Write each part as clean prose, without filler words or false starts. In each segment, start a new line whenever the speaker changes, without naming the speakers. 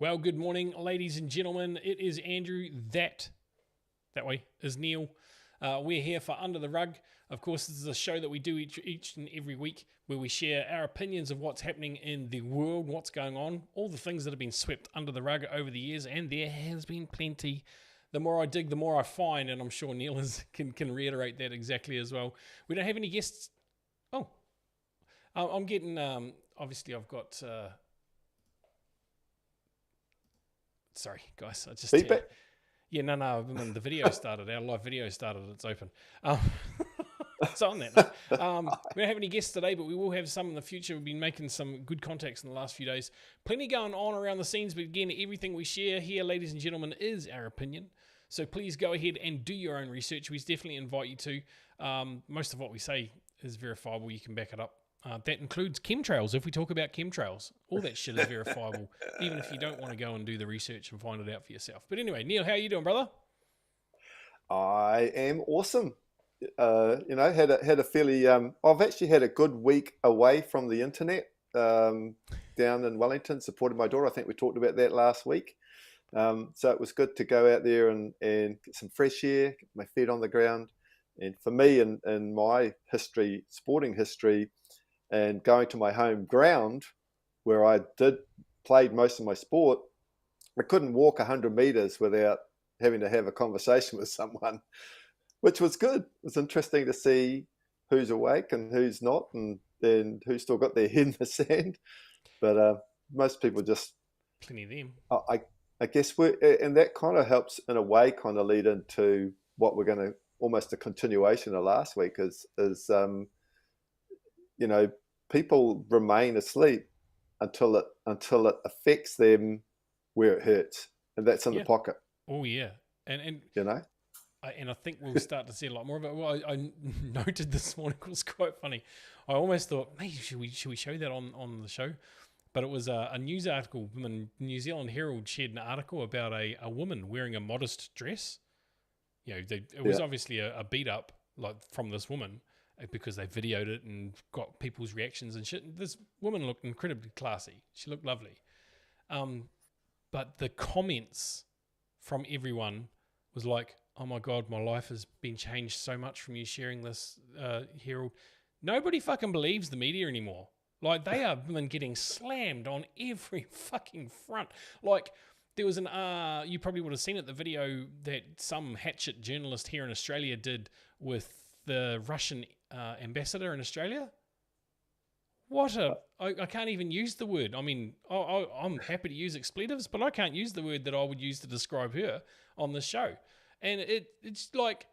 Well, good morning, ladies and gentlemen. It is Andrew. That way is Neil. We're here for Under the Rug. Of course, this is a show that we do each and every week where we share our opinions of what's happening in the world, what's going on, all the things that have been swept under the rug over the years, and there has been plenty. The more I dig, the more I find, and I'm sure Neil can reiterate that exactly as well. We don't have any guests. Oh, I'm getting, obviously I've got... Sorry, guys. I just
Feedback?
no. When the video started, our live video started. It's open. So on that note, we don't have any guests today, but we will have some in the future. We've been making some good contacts in the last few days. Plenty going on around the scenes, but again, everything we share here, ladies and gentlemen, is our opinion. So please go ahead and do your own research. We definitely invite you to. Most of what we say is verifiable. You can back it up. That includes chemtrails. If we talk about chemtrails, all that shit is verifiable, even if you don't want to go and do the research and find it out for yourself. But anyway, Neil, how are you doing, brother?
I am awesome. Had a fairly. I've actually had a good week away from the internet. Down in Wellington, supporting my daughter. I think we talked about that last week. So it was good to go out there and get some fresh air, get my feet on the ground. And for me, in my history, sporting history, and going to my home ground where I played most of my sport, I couldn't walk 100 meters without having to have a conversation with someone, which was good. It was interesting to see who's awake and who's not, and then who's still got their head in the sand. But most people just...
Plenty of them.
I guess and that kind of helps in a way kind of lead into what we're going to, almost a continuation of last week is people remain asleep until it affects them where it hurts, and that's in the pocket.
Oh yeah, and I think we'll start to see a lot more of it. Well, I noted this morning, it was quite funny. I almost thought, maybe should we show that on the show? But it was a news article. The New Zealand Herald shared an article about a woman wearing a modest dress. It was obviously a beat up like from this woman, because they videoed it and got people's reactions and shit. This woman looked incredibly classy. She looked lovely. But the comments from everyone was like, oh my God, my life has been changed so much from you sharing this, Herald. Nobody fucking believes the media anymore. Like, they are getting slammed on every fucking front. Like, there was you probably would have seen it, the video that some hatchet journalist here in Australia did with the Russian ambassador in Australia. I can't even use the word. I mean, I'm happy to use expletives, but I can't use the word that I would use to describe her on the show. And it's like,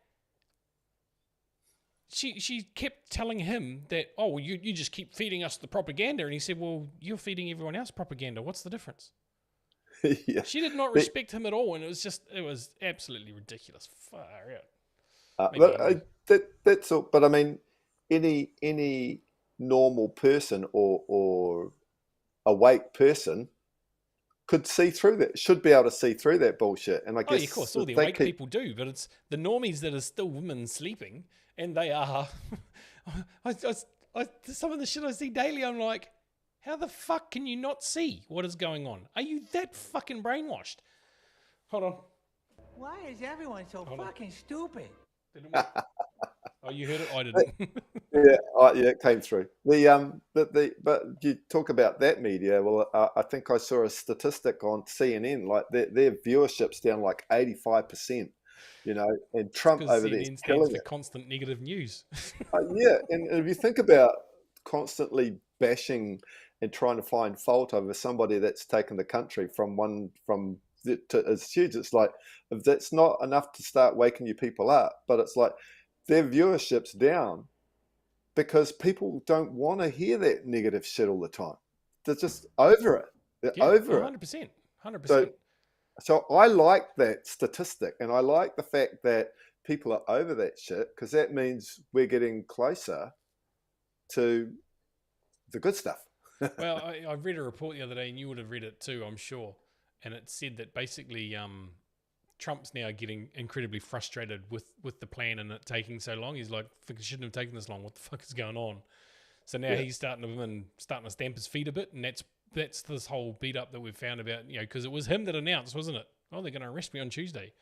she kept telling him that, oh, well, you just keep feeding us the propaganda. And he said, well, you're feeding everyone else propaganda. What's the difference?
Yeah.
She did not respect him at all. And it was absolutely ridiculous. Far out.
That's all. But I mean, any normal person or awake person could see through that. Should be able to see through that bullshit. And I guess,
of course, all the awake people do, but it's the normies that are still women sleeping, and they are. Some of the shit I see daily, I'm like, how the fuck can you not see what is going on? Are you that fucking brainwashed? Hold on.
Why is everyone so fucking stupid?
Oh, you heard it? I didn't.
Yeah, it came through. But you talk about that media. Well, I think I saw a statistic on CNN, like their viewership's down like 85%. And Trump over there
stands for constant negative news.
Yeah, and if you think about constantly bashing and trying to find fault over somebody that's taken the country it's huge. It's like, if that's not enough to start waking you people up, but it's like their viewership's down because people don't want to hear that negative shit all the time. They're just over it. They're over
100%. 100%.
So I like that statistic, and I like the fact that people are over that shit, because that means we're getting closer to the good stuff.
Well, I read a report the other day, and you would have read it too, I'm sure. And it said that basically Trump's now getting incredibly frustrated with the plan and it taking so long. He's like, it shouldn't have taken this long. What the fuck is going on? So now he's starting to stamp his feet a bit, and that's that's this whole beat up that we've found about, because it was him that announced, wasn't it? Oh, they're going to arrest me on Tuesday.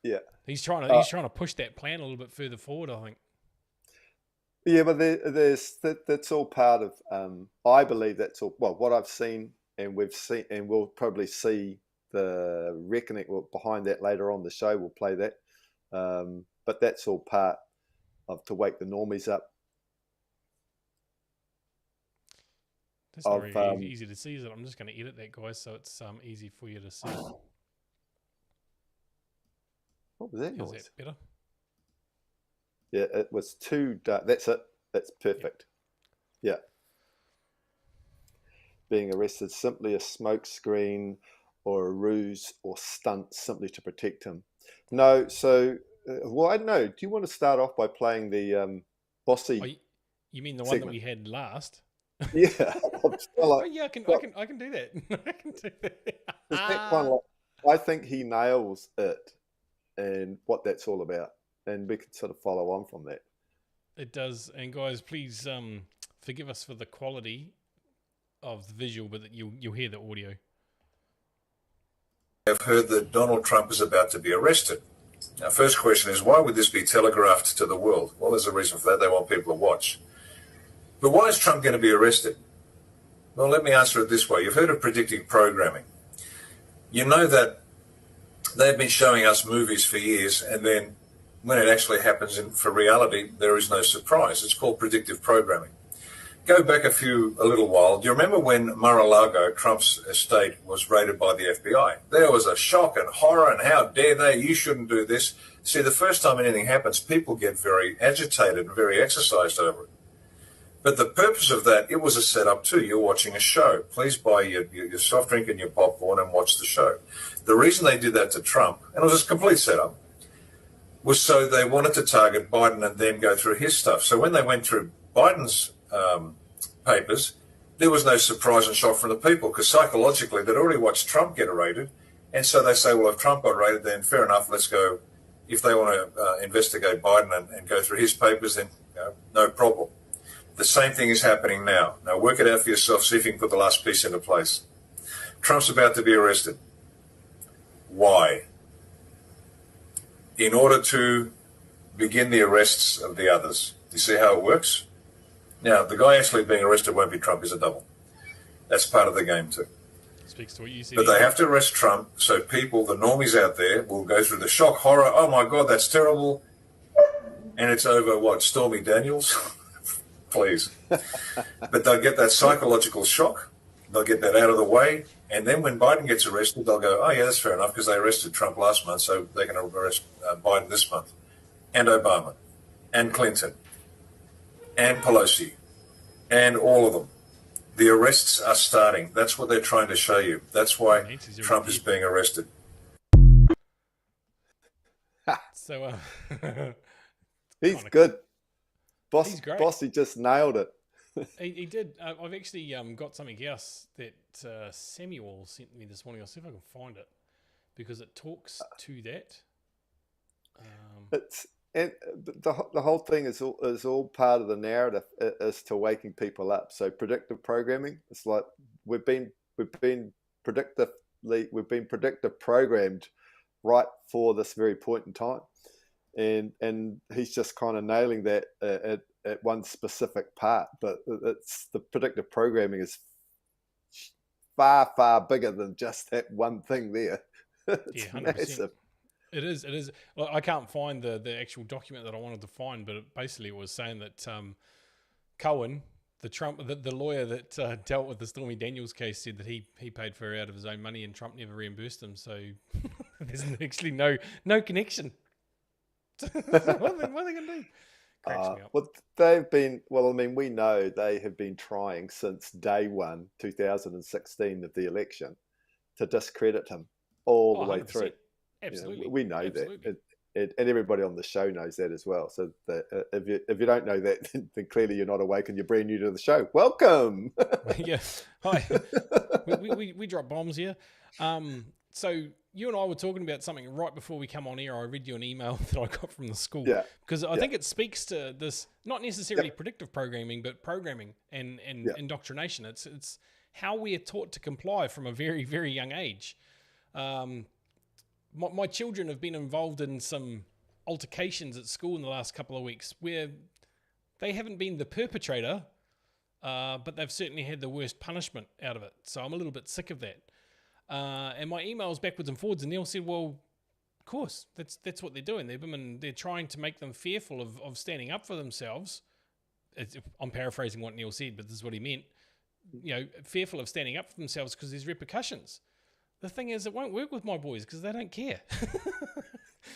Yeah.
He's trying to push that plan a little bit further forward, I think.
Yeah, but that's all part of. I believe that's all. Well, what I've seen, and we've seen, and we'll probably see the reckoning behind that later on the show. We'll play that, but that's all part of to wake the normies up.
That's not very easy to see, is it? I'm just going to edit that, guys, so it's easy for you to see.
What was that
Is
noise?
that better?
Yeah, it was too dark. That's it. That's perfect. Yeah. Being arrested, simply a smoke screen or a ruse or stunt simply to protect him. No, so, well, I don't know. Do you want to start off by playing the Bossy?
You mean the one
segment
that we had last?
Yeah.
Yeah, I can do that. I can do that.
That kind of I think he nails it and what that's all about. And we can sort of follow on from that.
It does. And guys, please forgive us for the quality of the visual, but you'll hear the audio.
I've heard that Donald Trump is about to be arrested. Now, first question is, why would this be telegraphed to the world? Well, there's a reason for that. They want people to watch. But why is Trump going to be arrested? Well, let me answer it this way. You've heard of predictive programming. You know that they've been showing us movies for years, and then when it actually happens for reality, there is no surprise. It's called predictive programming. Go back a little while. Do you remember when Mar-a-Lago, Trump's estate, was raided by the FBI? There was a shock and horror, and how dare they? You shouldn't do this. See, the first time anything happens, people get very agitated and very exercised over it. But the purpose of that, it was a setup too. You're watching a show. Please buy your soft drink and your popcorn and watch the show. The reason they did that to Trump, and it was a complete setup, was so they wanted to target Biden and then go through his stuff. So when they went through Biden's papers, there was no surprise and shock from the people, because psychologically they'd already watched Trump get raided. And so they say, well, if Trump got raided, then fair enough, let's go. If they want to investigate Biden and go through his papers, then no problem. The same thing is happening now. Now work it out for yourself, see if you can put the last piece into place. Trump's about to be arrested. Why? In order to begin the arrests of the others. You see how it works? Now, the guy actually being arrested won't be Trump, he's a double. That's part of the game too.
Speaks to what you see.
But they have to arrest Trump so people, the normies out there, will go through the shock, horror, oh my God, that's terrible. And it's over, what, Stormy Daniels? Please. But they'll get that psychological shock. They'll get that out of the way. And then when Biden gets arrested, they'll go, oh, yeah, that's fair enough, because they arrested Trump last month, so they're going to arrest Biden this month. And Obama. And Clinton. And Pelosi. And all of them. The arrests are starting. That's what they're trying to show you. That's why Trump is being arrested.
So,
he's good.
He's great.
Bossy just nailed it.
He did. I've actually got something else that Samuel sent me this morning. I'll see if I can find it, because it talks to that.
The whole thing is all part of the narrative as to waking people up. So predictive programming, it's like we've been predictive programmed right for this very point in time, and he's just kind of nailing that at one specific part. But it's the predictive programming is far bigger than just that one thing there. It's
100%.
massive.
It is. Well, I can't find the actual document that I wanted to find, but it was saying that Cohen, the lawyer that dealt with the Stormy Daniels case, said that he paid for her out of his own money and Trump never reimbursed him. So there's actually no connection. What are they going to do? Cracks me up.
Well, we know they have been trying since day one, 2016 of the election, to discredit him all the way
100%.
through.
Absolutely.
We know
Absolutely.
that, and everybody on the show knows that as well. So if you don't know that, then clearly you're not awake and you're brand new to the show. Welcome.
Yeah. Hi. we drop bombs here. So you and I were talking about something right before we come on air. I read you an email that I got from the school.
Yeah.
Because I think it speaks to this, not necessarily predictive programming, but programming and indoctrination. It's how we are taught to comply from a very, very young age. My children have been involved in some altercations at school in the last couple of weeks where they haven't been the perpetrator, but they've certainly had the worst punishment out of it. So I'm a little bit sick of that. And my emails backwards and forwards, and Neil said, well, of course, that's what they're doing. They're trying to make them fearful of standing up for themselves. I'm paraphrasing what Neil said, but this is what he meant. Fearful of standing up for themselves because there's repercussions. The thing is, it won't work with my boys because they don't care.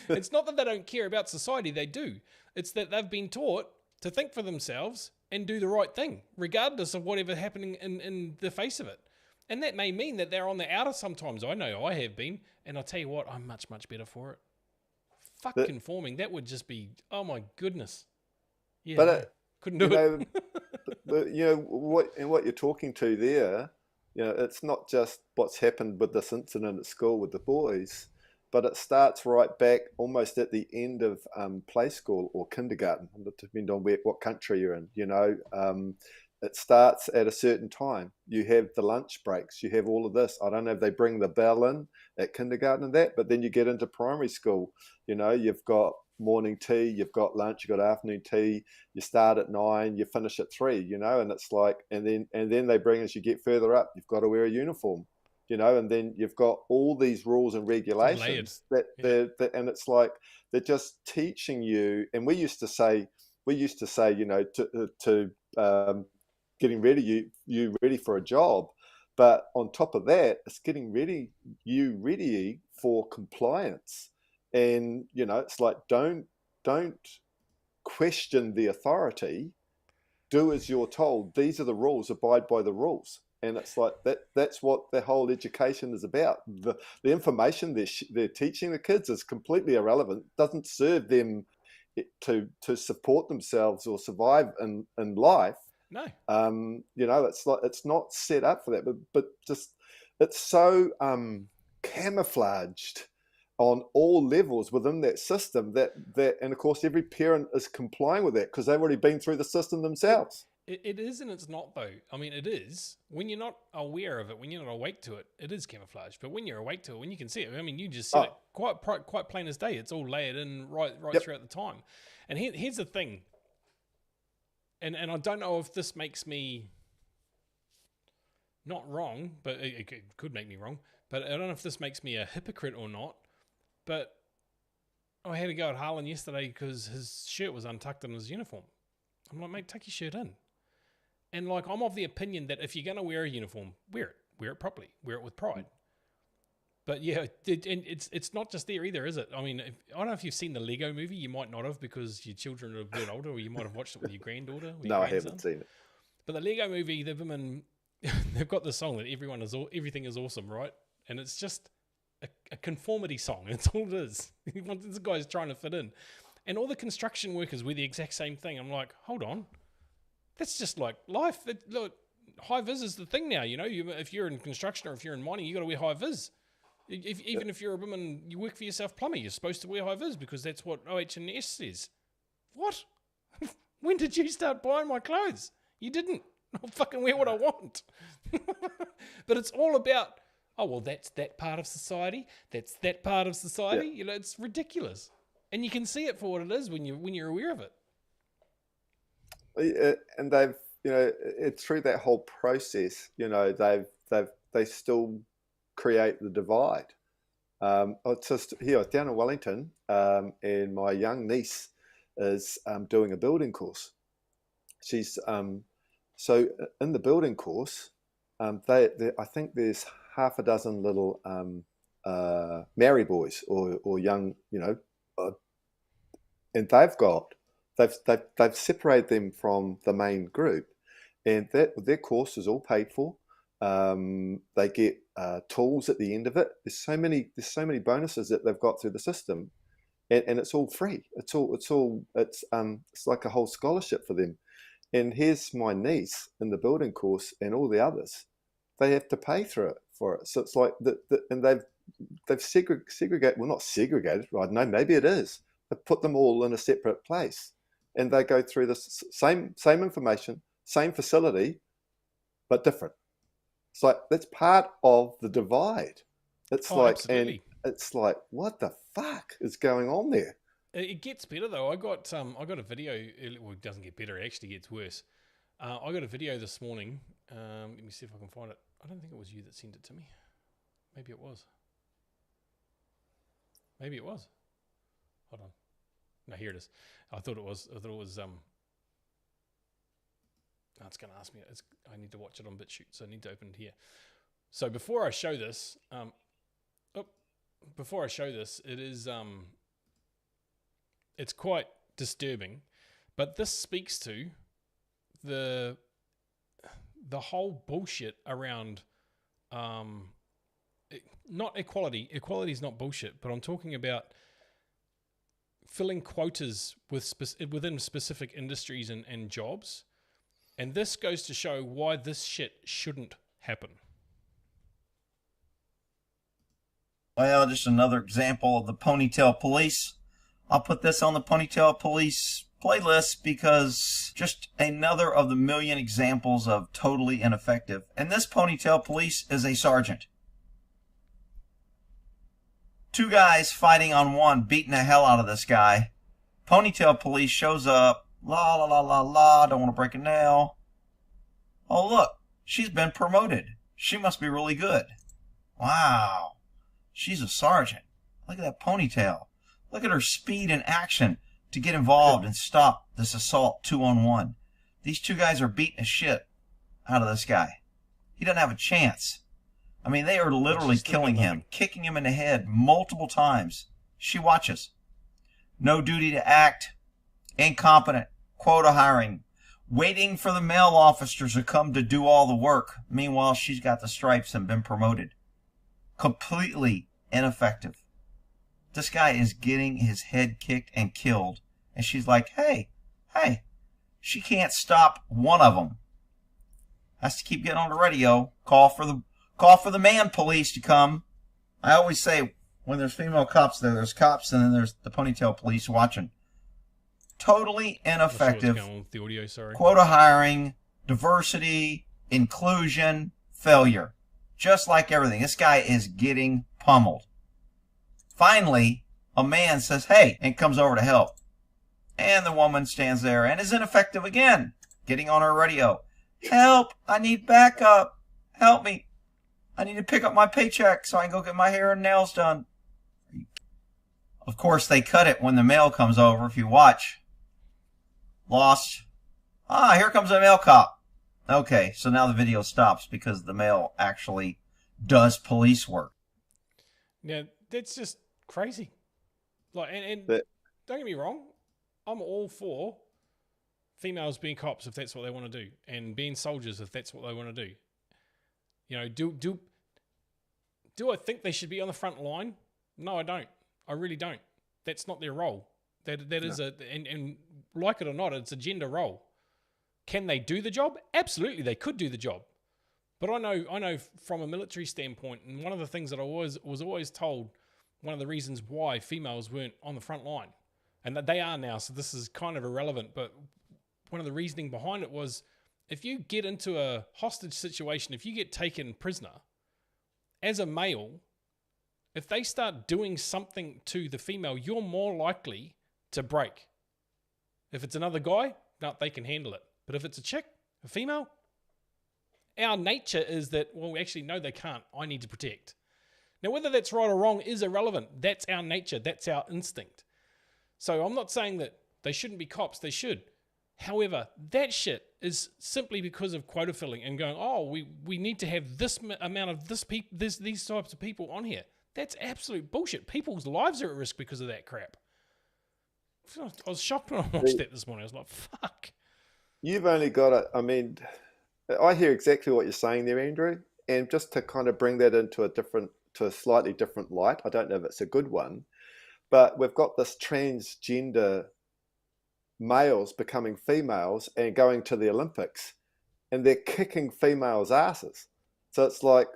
It's not that they don't care about society, they do. It's that they've been taught to think for themselves and do the right thing, regardless of whatever happening in the face of it. And that may mean that they're on the outer sometimes. I know I have been, and I'll tell you what, I'm much, much better for it. Fuck conforming, that would just be, oh my goodness. Yeah, but couldn't do it.
But what you're talking to there, it's not just what's happened with this incident at school with the boys, but it starts right back almost at the end of play school or kindergarten, depending on what country you're in. It starts at a certain time. You have the lunch breaks. You have all of this. I don't know if they bring the bell in at kindergarten and that, but then you get into primary school. You've got morning tea, you've got lunch, you've got afternoon tea. You start at 9, you finish at 3. And it's like, and then they bring, as you get further up, you've got to wear a uniform. And then you've got all these rules and regulations and it's like they're just teaching you. And we used to say, to getting you ready for a job, but on top of that, it's getting ready for compliance. And it's like don't question the authority. Do as you're told. These are the rules. Abide by the rules. And it's like that's what the whole education is about. The information they're teaching the kids is completely irrelevant. Doesn't serve them to support themselves or survive in life.
No.
It's like it's not set up for that. But just it's so camouflaged on all levels within that system that and of course every parent is complying with that because they've already been through the system themselves.
It is and it's not though. I mean, it is when you're not aware of it, when you're not awake to it, it is camouflage. But when you're awake to it, when you can see it, I mean, you just said it quite plain as day. It's all layered in right throughout the time. And here's the thing. And I don't know if this makes me not wrong, but it could make me wrong. But I don't know if this makes me a hypocrite or not. But I had to go at Harlan yesterday because his shirt was untucked in his uniform. I'm like, mate, tuck your shirt in. And like, I'm of the opinion that if you're going to wear a uniform, wear it properly, wear it with pride. But yeah, and it's not just there either, is it? I mean, I don't know if you've seen the Lego movie. You might not have because your children are a bit older, or you might have watched it with your granddaughter. Or your
I haven't seen it.
But the Lego movie, they've got the song that everything is awesome, right? And it's just a conformity song. That's all it is. This guy's trying to fit in. And all the construction workers wear the exact same thing. I'm like, hold on. That's just like life. Look, high vis is the thing now. If you're in construction or if you're in mining, you got to wear high vis. Even if you're a woman, you work for yourself plumber, you're supposed to wear high vis because that's what OH&S says. What? When did you start buying my clothes? You didn't. I'll fucking wear what I want. But it's all about, oh, well, that's that part of society. That's that part of society.
Yeah.
It's ridiculous. And you can see it for what it is when you're aware of it.
And they've, through that whole process, they still create the divide. It's just here down in Wellington, and my young niece is doing a building course. She's so in the building course, I think there's half a dozen little Maori boys or young, and they've separated them from the main group, and their course is all paid for. They get tools at the end of it. There's so many bonuses that they've got through the system, and it's all free. It's like a whole scholarship for them. And here's my niece in the building course, and all the others, they have to pay for it. So it's like and they've segregated. Well, not segregated. I don't know. Maybe it is. They've put them all in a separate place, and they go through the same information, same facility, but different. It's like that's part of the divide. It's like,
absolutely.
and it's like, what the fuck is going on there?
It gets better though. I got a video. Well, it doesn't get better. It actually gets worse. I got a video this morning. Let me see if I can find it. I don't think it was you that sent it to me. Maybe it was. Hold on. No, here it is. I thought it was. No, it's going to ask me. I need to watch it on BitChute, so I need to open it here. So before I show this, it is it's quite disturbing, but this speaks to the whole bullshit around not equality. Equality is not bullshit, but I'm talking about filling quotas within specific industries and jobs. And this goes to show why this shit shouldn't happen.
Well, just another example of the Ponytail Police. I'll put this on the Ponytail Police playlist because just another of the million examples of totally ineffective. And this Ponytail Police is a sergeant. Two guys fighting on one, beating the hell out of this guy. Ponytail Police shows up. La, la, la, la, la. Don't want to break a nail. Oh, look. She's been promoted. She must be really good. Wow. She's a sergeant. Look at that ponytail. Look at her speed and action to get involved and stop this assault 2-on-1. These two guys are beating the shit out of this guy. He doesn't have a chance. I mean, they are literally killing him, kicking him in the head multiple times. She watches. No duty to act. Incompetent. Quota hiring. Waiting for the male officers to come to do all the work. Meanwhile, she's got the stripes and been promoted. Completely ineffective. This guy is getting his head kicked and killed. And she's like, hey. She can't stop one of them. Has to keep getting on the radio. Call for the man police to come. I always say, when there's female cops there's cops, and then there's the Ponytail Police watching. Totally ineffective.
The audio, sorry.
Quota hiring, diversity, inclusion, failure. Just like everything. This guy is getting pummeled. Finally, a man says, hey, and comes over to help. And the woman stands there and is ineffective again, getting on her radio. Help! I need backup. Help me. I need to pick up my paycheck so I can go get my hair and nails done. Of course, they cut it when the mail comes over, if you watch. Lost. Here comes a male cop. Okay, so now the video stops because the male actually does police work.
Now, that's just crazy. Like, and don't get me wrong, I'm all for females being cops if that's what they want to do, and being soldiers if that's what they want to do. You know, do I think they should be on the front line? No, I don't. I really don't. That's not their role. That is and like it or not, it's a gender role. Can they do the job? Absolutely, they could do the job. But I know from a military standpoint, and one of the things that I was always told, one of the reasons why females weren't on the front line, and that they are now, so this is kind of irrelevant, but one of the reasoning behind it was, if you get into a hostage situation, if you get taken prisoner, as a male, if they start doing something to the female, you're more likely to break. If it's another guy, no, they can handle it. But if it's a chick, a female, our nature is that, well, actually, no, they can't. I need to protect. Now, whether that's right or wrong is irrelevant. That's our nature. That's our instinct. So I'm not saying that they shouldn't be cops. They should. However, that shit is simply because of quota filling and going, oh, we need to have this amount of these types of people on here. That's absolute bullshit. People's lives are at risk because of that crap. I was shocked when I watched that this morning. I was like, fuck.
You've only got to, I mean, I hear exactly what you're saying there, Andrew. And just to kind of bring that into a slightly different light, I don't know if it's a good one, but we've got this transgender males becoming females and going to the Olympics, and they're kicking females' asses. So it's like,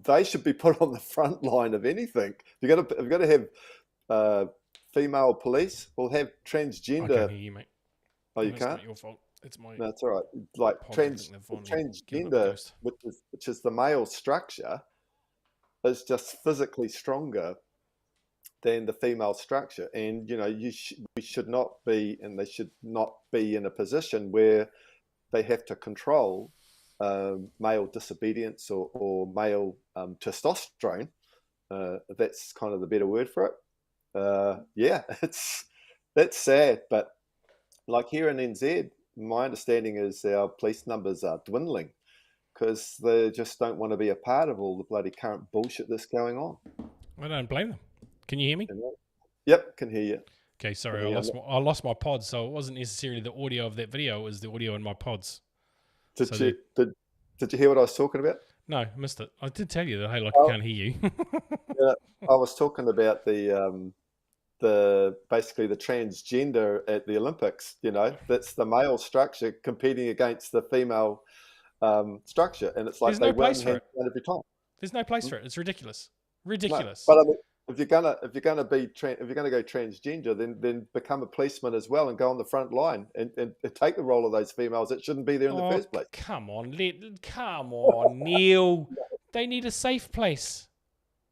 they should be put on the front line of anything. You've got to have female police. We'll have transgender.
I can't hear you, mate.
Oh, you
It's
can't?
not your fault. It's my.
No, it's all right. Like
given up the
transgender,
ghost.
which is the male structure, is just physically stronger than the female structure, and we should not be, and they should not be in a position where they have to control male disobedience or male testosterone. That's kind of the better word for it. Yeah, that's sad, but like here in NZ, my understanding is our police numbers are dwindling because they just don't want to be a part of all the bloody current bullshit that's going on.
I don't blame them. Can you hear me?
Yep, can hear you.
Okay, sorry, I lost my pods, so it wasn't necessarily the audio of that video; it was the audio in my pods.
Did you hear what I was talking about?
No, I missed it. I did tell you that. Hey, like I can't hear you.
Yeah, I was talking about the basically the transgender at the Olympics. That's the male structure competing against the female structure, and it's like
There's no place for it
every time.
There's no place for it. It's ridiculous. Ridiculous.
No, but I mean, if you're gonna go transgender, then become a policeman as well and go on the front line and take the role of those females that shouldn't be there in the first place.
Come on, Neil. They need a safe place.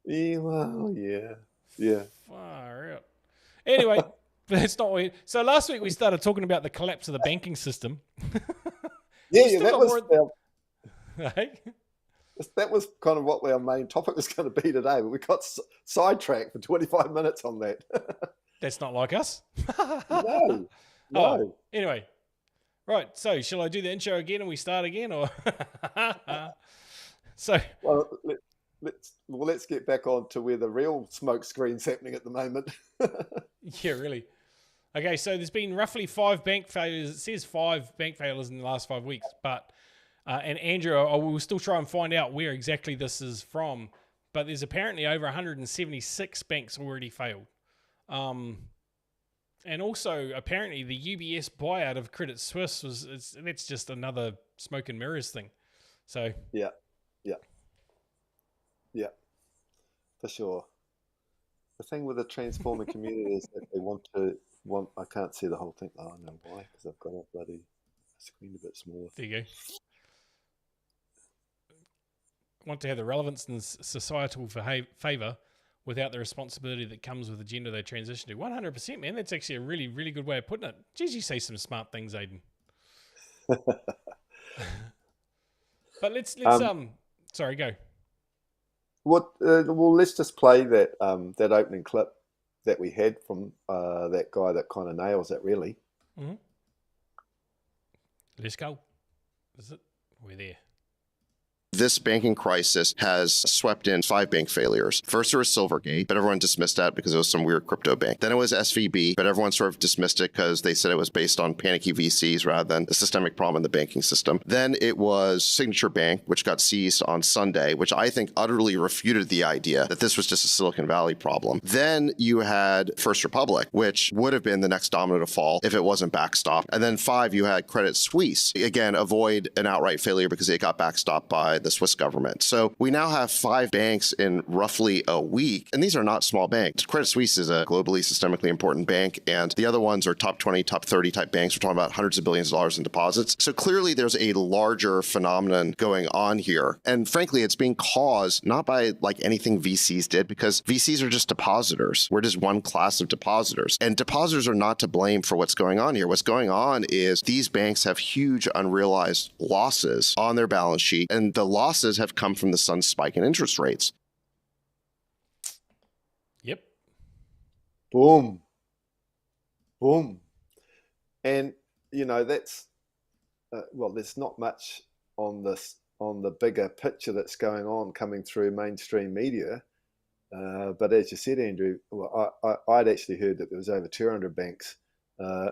Yeah, well, yeah.
Far out. Anyway, that's not what. So last week we started talking about the collapse of the banking system.
That was.
Hey?
That was kind of what our main topic was going to be today, but we got sidetracked for 25 minutes on that.
That's not like us.
No.
Oh, anyway. Right, so shall I do the intro again and we start again? Or So
well, let's get back on to where the real smoke screen's happening at the moment.
Yeah, really. Okay, so there's been roughly 5 bank failures. It says 5 bank failures in the last 5 weeks, but and Andrew, I will still try and find out where exactly this is from, but there's apparently over 176 banks already failed. And also, apparently, the UBS buyout of Credit Suisse that's just another smoke and mirrors thing. So
Yeah, for sure. The thing with the transformer community is that they want. I can't see the whole thing. Oh, I know why, because I've got a bloody screen a bit smaller.
There you go. Want to have the relevance and societal favour without the responsibility that comes with the gender they transition to. 100%, man. That's actually a really, really good way of putting it. Geez, you say some smart things, Aiden. But let's sorry, go.
Well, let's just play that that opening clip that we had from that guy that kind of nails it, really.
Mm-hmm. Let's go. Is it? We're there.
This banking crisis has swept in 5 bank failures. First, there was Silvergate, but everyone dismissed that because it was some weird crypto bank. Then it was SVB, but everyone sort of dismissed it because they said it was based on panicky VCs rather than a systemic problem in the banking system. Then it was Signature Bank, which got seized on Sunday, which I think utterly refuted the idea that this was just a Silicon Valley problem. Then you had First Republic, which would have been the next domino to fall if it wasn't backstopped. And then 5, you had Credit Suisse. Again, avoid an outright failure because it got backstopped by the Swiss government. So we now have 5 banks in roughly a week, and these are not small banks. Credit Suisse is a globally systemically important bank, and the other ones are top 20, top 30 type banks. We're talking about hundreds of billions of dollars in deposits. So clearly there's a larger phenomenon going on here. And frankly, it's being caused not by like anything VCs did, because VCs are just depositors. We're just one class of depositors. And depositors are not to blame for what's going on here. What's going on is these banks have huge unrealized losses on their balance sheet, and the losses have come from the sudden spike in interest rates.
Yep.
Boom. And that's there's not much on the bigger picture that's going on coming through mainstream media, but as you said, Andrew, I'd actually heard that there was over 200 banks,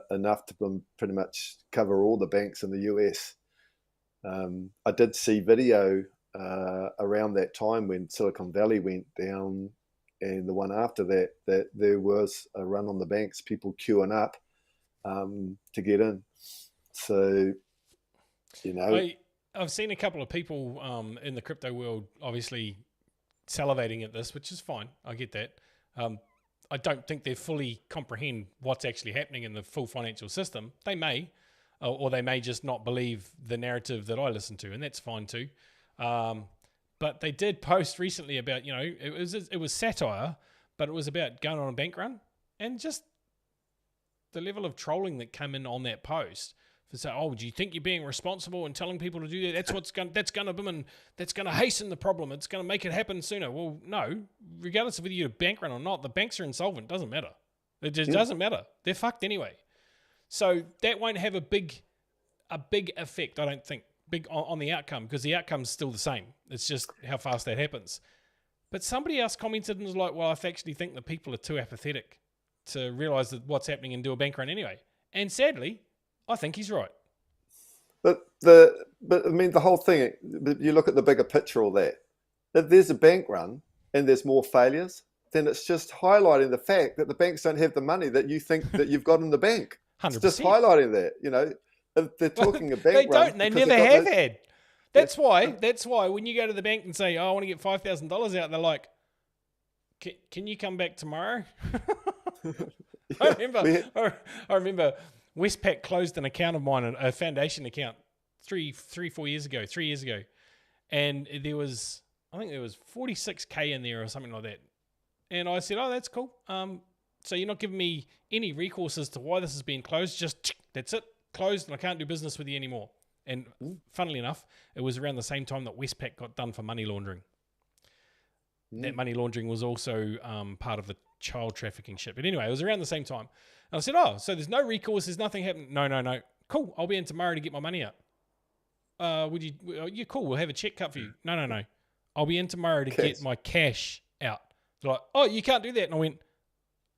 enough to pretty much cover all the banks in the US. I did see video around that time when Silicon Valley went down, and the one after that there was a run on the banks, people queuing up to get in. So,
I've seen a couple of people in the crypto world obviously salivating at this, which is fine. I get that. I don't think they fully comprehend what's actually happening in the full financial system. They may, or they may just not believe the narrative that I listen to, and that's fine too. But they did post recently about, it was satire, but it was about going on a bank run, and just the level of trolling that came in on that post. For say, oh, do you think you're being responsible and telling people to do that? That's going to hasten the problem. It's going to make it happen sooner. Well, no, regardless of whether you're a bank run or not, the banks are insolvent. Doesn't matter. It just doesn't matter. They're fucked anyway. So that won't have a big effect, I don't think, on the outcome, because the outcome's still the same. It's just how fast that happens. But somebody else commented and was like, well, I actually think that people are too apathetic to realise that what's happening and do a bank run anyway. And sadly, I think he's right.
But I mean, the whole thing, you look at the bigger picture of that. If there's a bank run and there's more failures, then it's just highlighting the fact that the banks don't have the money that you think that you've got in the bank.
100%.
It's just highlighting that, if they're talking a bank
they
run.
They don't. They never have had. That's why when you go to the bank and say, oh, I want to get $5,000 out, they're like, can you come back tomorrow? I remember Westpac closed an account of mine, a foundation account, 3 years ago. And there was 46K in there or something like that. And I said, oh, that's cool. So you're not giving me any recourse as to why this has been closed. Just, that's it, closed, and I can't do business with you anymore. And funnily enough, it was around the same time that Westpac got done for money laundering. That money laundering was also part of the child trafficking shit. But anyway, it was around the same time. And I said, oh, so there's no recourse, there's nothing happening. No. Cool, I'll be in tomorrow to get my money out. Yeah, cool, we'll have a check cut for you. No. I'll be in tomorrow to get my cash out. They're like, oh, you can't do that. And I went,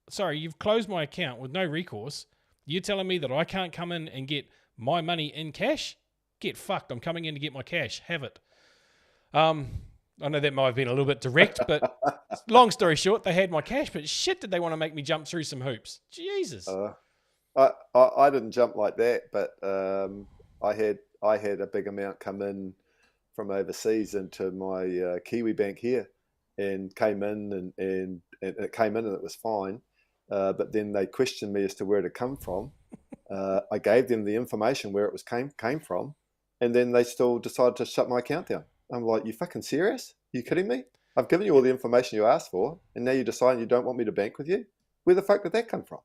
sorry, you've closed my account with no recourse. You're telling me that I can't come in and get my money in cash? Get fucked. I'm coming in to get my cash. Have it. I know that might have been a little bit direct, but long story short, they had my cash, but shit, did they want to make me jump through some hoops? Jesus.
I didn't jump like that, but I had a big amount come in from overseas into my Kiwi bank here, and came in and it came in and it was fine. But then they questioned me as to where it had come from. I gave them the information where it was came from, and then they still decided to shut my account down. I'm like, you fucking serious? Are you kidding me? I've given you all the information you asked for, and now you're deciding you don't want me to bank with you? Where the fuck did that come from?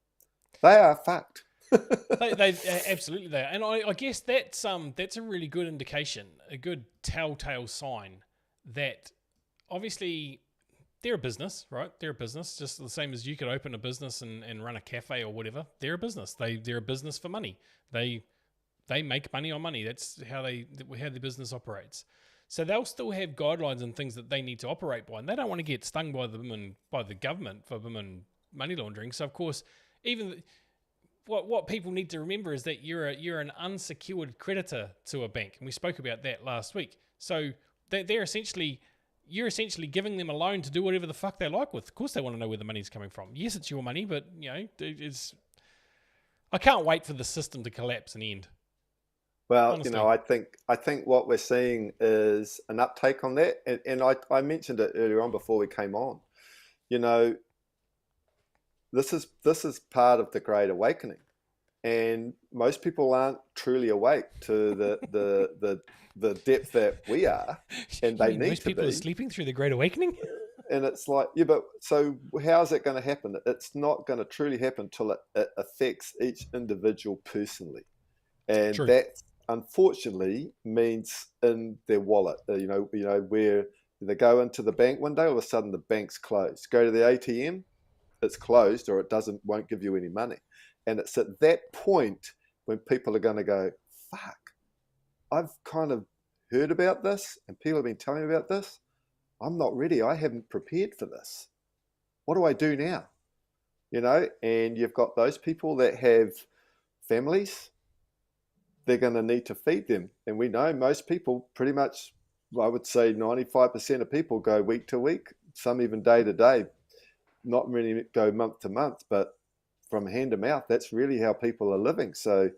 They are fucked.
they absolutely they are. And I guess that's a really good indication, a good telltale sign that obviously they're a business, right? They're a business, just the same as you could open a business and run a cafe or whatever. They're a business. They're a business for money. They make money on money. That's how the business operates. So they'll still have guidelines and things that they need to operate by, and they don't want to get stung by the government for women money laundering. So of course, even what people need to remember is that you're an unsecured creditor to a bank, and we spoke about that last week. So you're essentially giving them a loan to do whatever the fuck they like with. Of course, they want to know where the money's coming from. Yes, it's your money, but I can't wait for the system to collapse and end.
Well,
Honestly.
I think what we're seeing is an uptake on that, and I mentioned it earlier on before we came on. This is part of the Great Awakening, and most people aren't truly awake to the depth that we are, and they need
most
to
people
be.
are sleeping through the Great Awakening.
And it's like, yeah, but so how's it going to happen? It's not going to truly happen until it affects each individual personally, and
True.
that unfortunately means in their wallet. Where they go into the bank one day, all of a sudden the bank's closed. Go to the ATM, it's closed, or it won't give you any money. And it's at that point when people are going to go, fuck, I've kind of heard about this and people have been telling me about this. I'm not ready. I haven't prepared for this. What do I do now? And you've got those people that have families. They're going to need to feed them. And we know most people, pretty much, I would say 95% of people go week to week, some even day to day, not really go month to month, but from hand to mouth, that's really how people are living. So,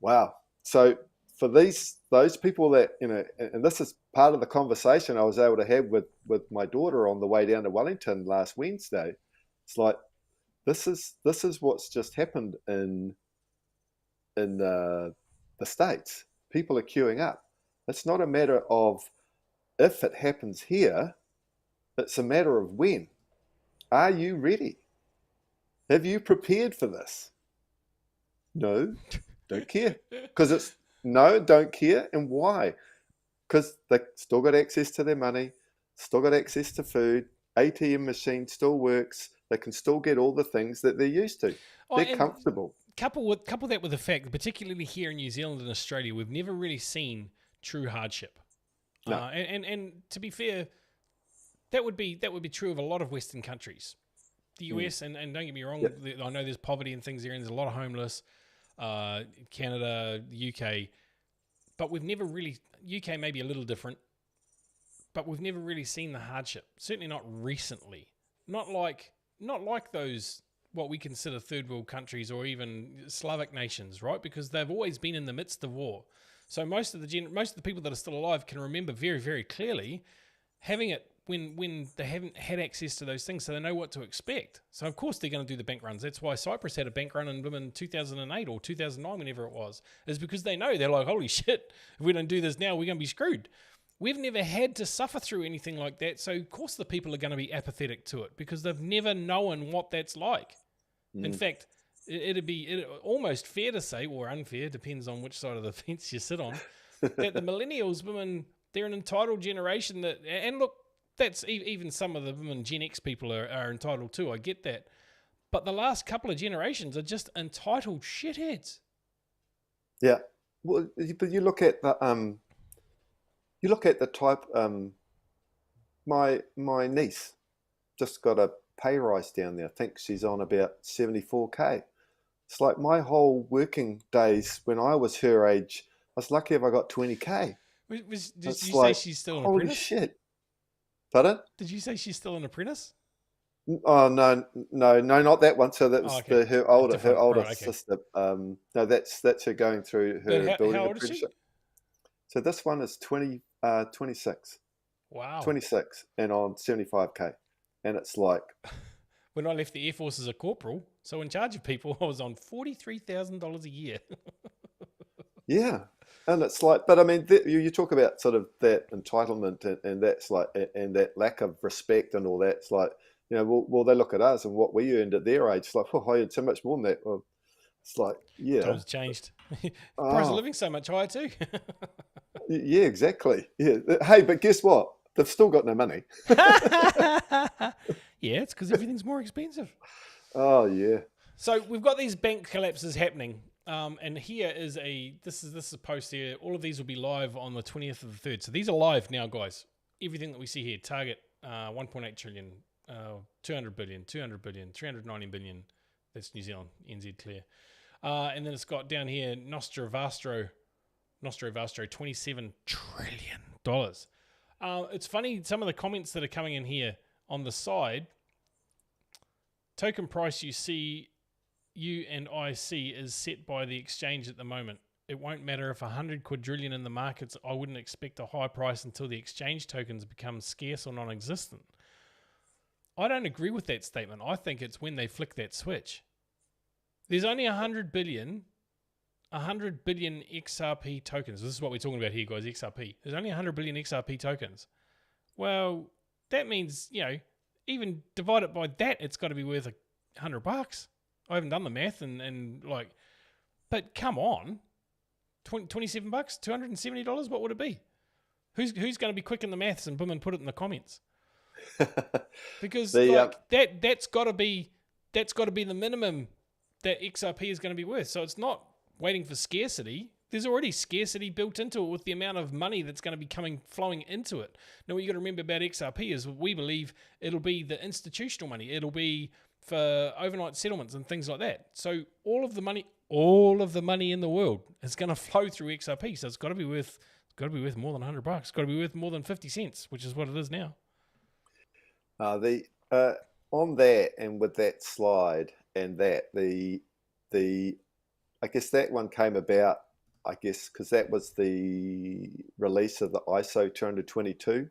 wow. So for those people that, and this is part of the conversation I was able to have with my daughter on the way down to Wellington last Wednesday. It's like, this is what's just happened in the States. People are queuing up. It's not a matter of if it happens here, it's a matter of when. Are you ready? Have you prepared for this? No, don't care. Because it's no, don't care. And why? Because they still got access to their money, still got access to food, ATM machine still works, they can still get all the things that they're used to. They're comfortable.
Couple that with the fact, particularly here in New Zealand and Australia, we've never really seen true hardship.
No.
And to be fair, that would be true of a lot of Western countries. The US, and don't get me wrong, I know there's poverty and things there, and there's a lot of homeless. Canada, the UK, but we've never really, UK may be a little different, but we've never really seen the hardship. Certainly not recently. Not like those what we consider third world countries or even Slavic nations, right? Because they've always been in the midst of war. So most of the people that are still alive can remember very, very clearly having it when they haven't had access to those things, so they know what to expect. So of course they're going to do the bank runs. That's why Cyprus had a bank run in 2008 or 2009, whenever it was, is because they know, they're like, holy shit, if we don't do this now, we're going to be screwed. We've never had to suffer through anything like that, so of course the people are going to be apathetic to it because they've never known what that's like. In fact, it'd be almost fair to say, or unfair, depends on which side of the fence you sit on, that the millennials, women, they're an entitled generation that, and look, that's even some of the women Gen X people are entitled to. I get that. But the last couple of generations are just entitled shitheads.
Yeah. Well, but you look at the type. My niece just got a pay rise down there. I think she's on about 74K. It's like my whole working days when I was her age, I was lucky if I got 20K.
Did you say she's still an apprentice?
Holy shit. Pardon?
Did you say she's still an apprentice?
Oh no, not that one. So that was her older
right,
sister. No, that's her going through her building
how old is she?
apprenticeship. So this one is 26.
Wow.
26 and on 75K, and it's like
when I left the Air Force as a corporal, so in charge of people, I was on $43,000 a year.
Yeah. And it's like, but I mean, you talk about sort of that entitlement and that's like, and that lack of respect and all that. It's like, you know, well, they look at us and what we earned at their age. It's like, oh, I earned so much more than that. Well, it's like, yeah.
Times changed. Price of living so much higher too.
Yeah, exactly. Yeah. Hey, but guess what? They've still got no money.
Yeah, it's because everything's more expensive.
Oh, yeah.
So we've got these bank collapses happening. And here is this is a post here. All of these will be live on the 20th of the 3rd. So these are live now, guys. Everything that we see here, Target, 1.8 trillion, 200 billion, 200 billion, 390 billion. That's New Zealand, NZ clear. And then it's got down here, Nostrovastro, $27 trillion. It's funny, some of the comments that are coming in here on the side, token price you and I see is set by the exchange at the moment. It won't matter if 100 quadrillion in the markets. I wouldn't expect a high price until the exchange tokens become scarce or non-existent. I don't agree with that statement. I think it's when they flick that switch. There's only 100 billion XRP tokens. This is what we're talking about here, guys, XRP. There's only 100 billion XRP tokens. Well, that means, you know, even divide it by that, it's got to be worth $100. I haven't done the math and like, but come on, $27, $270. What would it be? Who's going to be quick in the maths and boom and put it in the comments? Because that's got to be the minimum that XRP is going to be worth. So it's not waiting for scarcity. There's already scarcity built into it with the amount of money that's going to be flowing into it. Now, what you got to remember about XRP is we believe it'll be the institutional money. It'll be for overnight settlements and things like that. So all of the money in the world is going to flow through XRP. So it's got to be worth more than $100. It's got to be worth more than 50 cents, which is what it is now.
On that and with that slide and that the I guess that one came about, I guess, because that was the release of the ISO 222.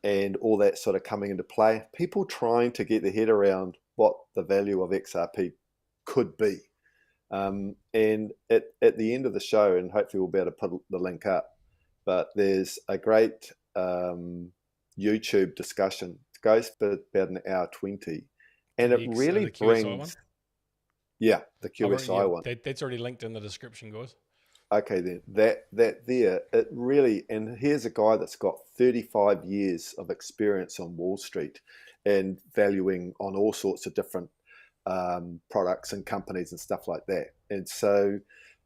And all that sort of coming into play. People trying to get their head around what the value of XRP could be. And at the end of the show, and hopefully we'll be able to put the link up, but there's a great YouTube discussion. It goes for about an hour 20, and it really
the QSI one?
brings... Yeah, the QSI one.
That's already linked in the description, guys.
Okay, then that there, it really, and here's a guy that's got 35 years of experience on Wall Street and valuing on all sorts of different products and companies and stuff like that. And so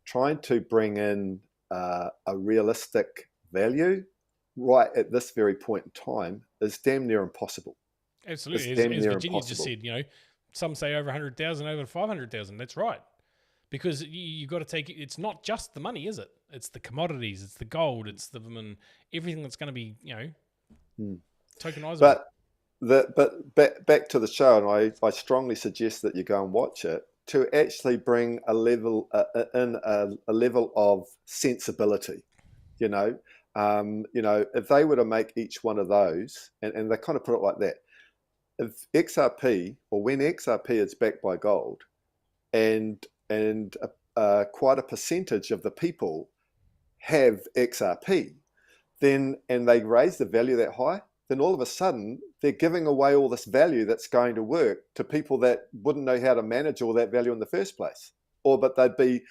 trying to bring in a realistic value right at this very point in time is damn near impossible.
Absolutely. As Virginia just said, some say over 100,000, over 500,000. That's right. Because you got to take it. It's not just the money, is it? It's the commodities, it's the gold, it's everything that's going to be, tokenizable.
But back to the show, and I strongly suggest that you go and watch it to actually bring a level a level of sensibility. If they were to make each one of those, and they kind of put it like that, if XRP, or when XRP is backed by gold, and quite a percentage of the people have XRP, and they raise the value that high, then all of a sudden they're giving away all this value that's going to work to people that wouldn't know how to manage all that value in the first place, but they'd be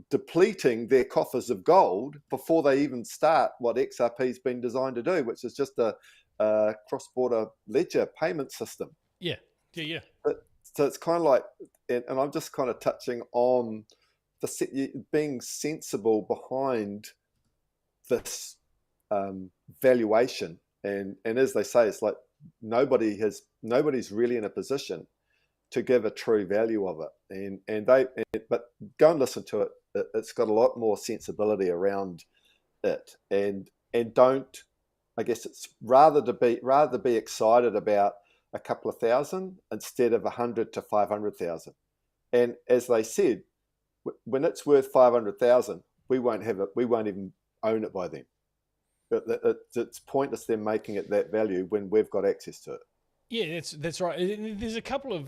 depleting their coffers of gold before they even start what XRP's been designed to do, which is just a cross-border ledger payment system.
Yeah.
So it's kind of like, and I'm just kind of touching on being sensible behind this valuation. And as they say, it's like nobody's really in a position to give a true value of it. But go and listen to it. It's got a lot more sensibility around it. And don't, I guess it's rather be excited about a couple of thousand instead of 100 to 500,000. And as they said, when it's worth 500,000, we won't have it. We won't even own it by then. It's pointless them making it that value when we've got access to it.
Yeah, that's right. There's a couple of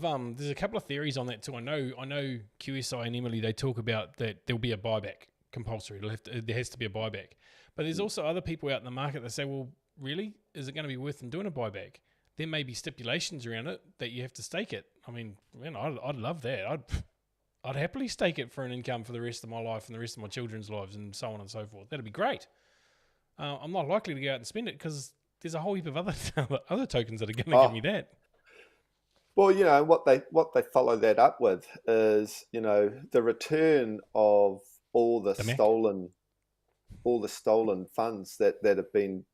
theories on that too. I know QSI and Emily, they talk about that there'll be a buyback compulsory. There has to be a buyback. But there's also other people out in the market that say, well, really, is it going to be worth them doing a buyback? There may be stipulations around it that you have to stake it. I mean, man, I'd love that. I'd happily stake it for an income for the rest of my life and the rest of my children's lives and so on and so forth. That'd be great. I'm not likely to go out and spend it because there's a whole heap of other tokens that are going to give me that.
Well, what they follow that up with is, the return of all the stolen funds that have been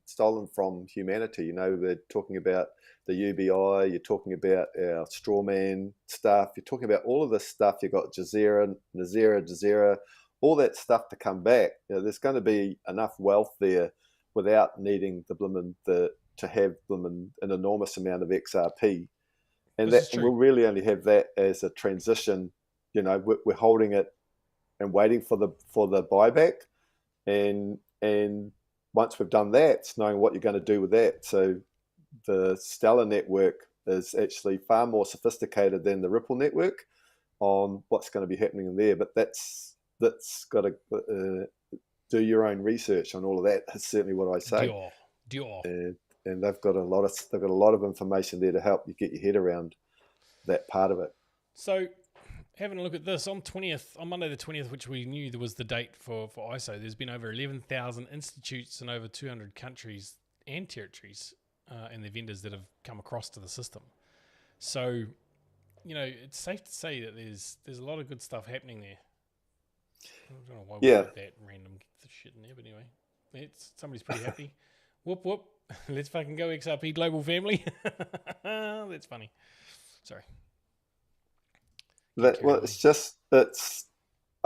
stolen from humanity. We're talking about the UBI, you're talking about our strawman stuff, you're talking about all of this stuff. You've got Jazeera, all that stuff to come back. There's going to be enough wealth there without needing to have an enormous amount of XRP. And we'll really only have that as a transition. We're holding it and waiting for the buyback. And once we've done that, it's knowing what you're going to do with that. So the Stellar network is actually far more sophisticated than the Ripple network on what's going to be happening in there. But that's got to do your own research on all of that. That's certainly what I say. And they've got a lot of information there to help you get your head around that part of it.
So, having a look at this, on Monday the 20th, which we knew there was the date for ISO, there's been over 11,000 institutes in over 200 countries and territories and their vendors that have come across to the system. So, it's safe to say that there's a lot of good stuff happening there. I don't know why we put that random shit in there, but anyway, somebody's pretty happy. Whoop, whoop. Let's fucking go XRP Global Family. That's funny. Sorry.
I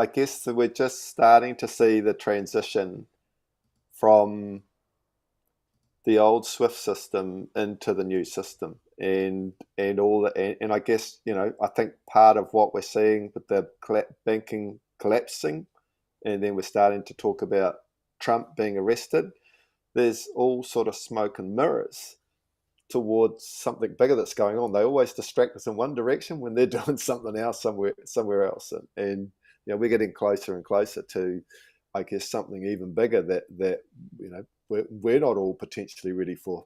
guess that we're just starting to see the transition from the old SWIFT system into the new system, and all that. And I guess, I think part of what we're seeing with the banking collapsing, and then we're starting to talk about Trump being arrested. There's all sort of smoke and mirrors towards something bigger that's going on. They always distract us in one direction when they're doing something else somewhere else, and we're getting closer and closer to, I guess, something even bigger that we're not all potentially ready for.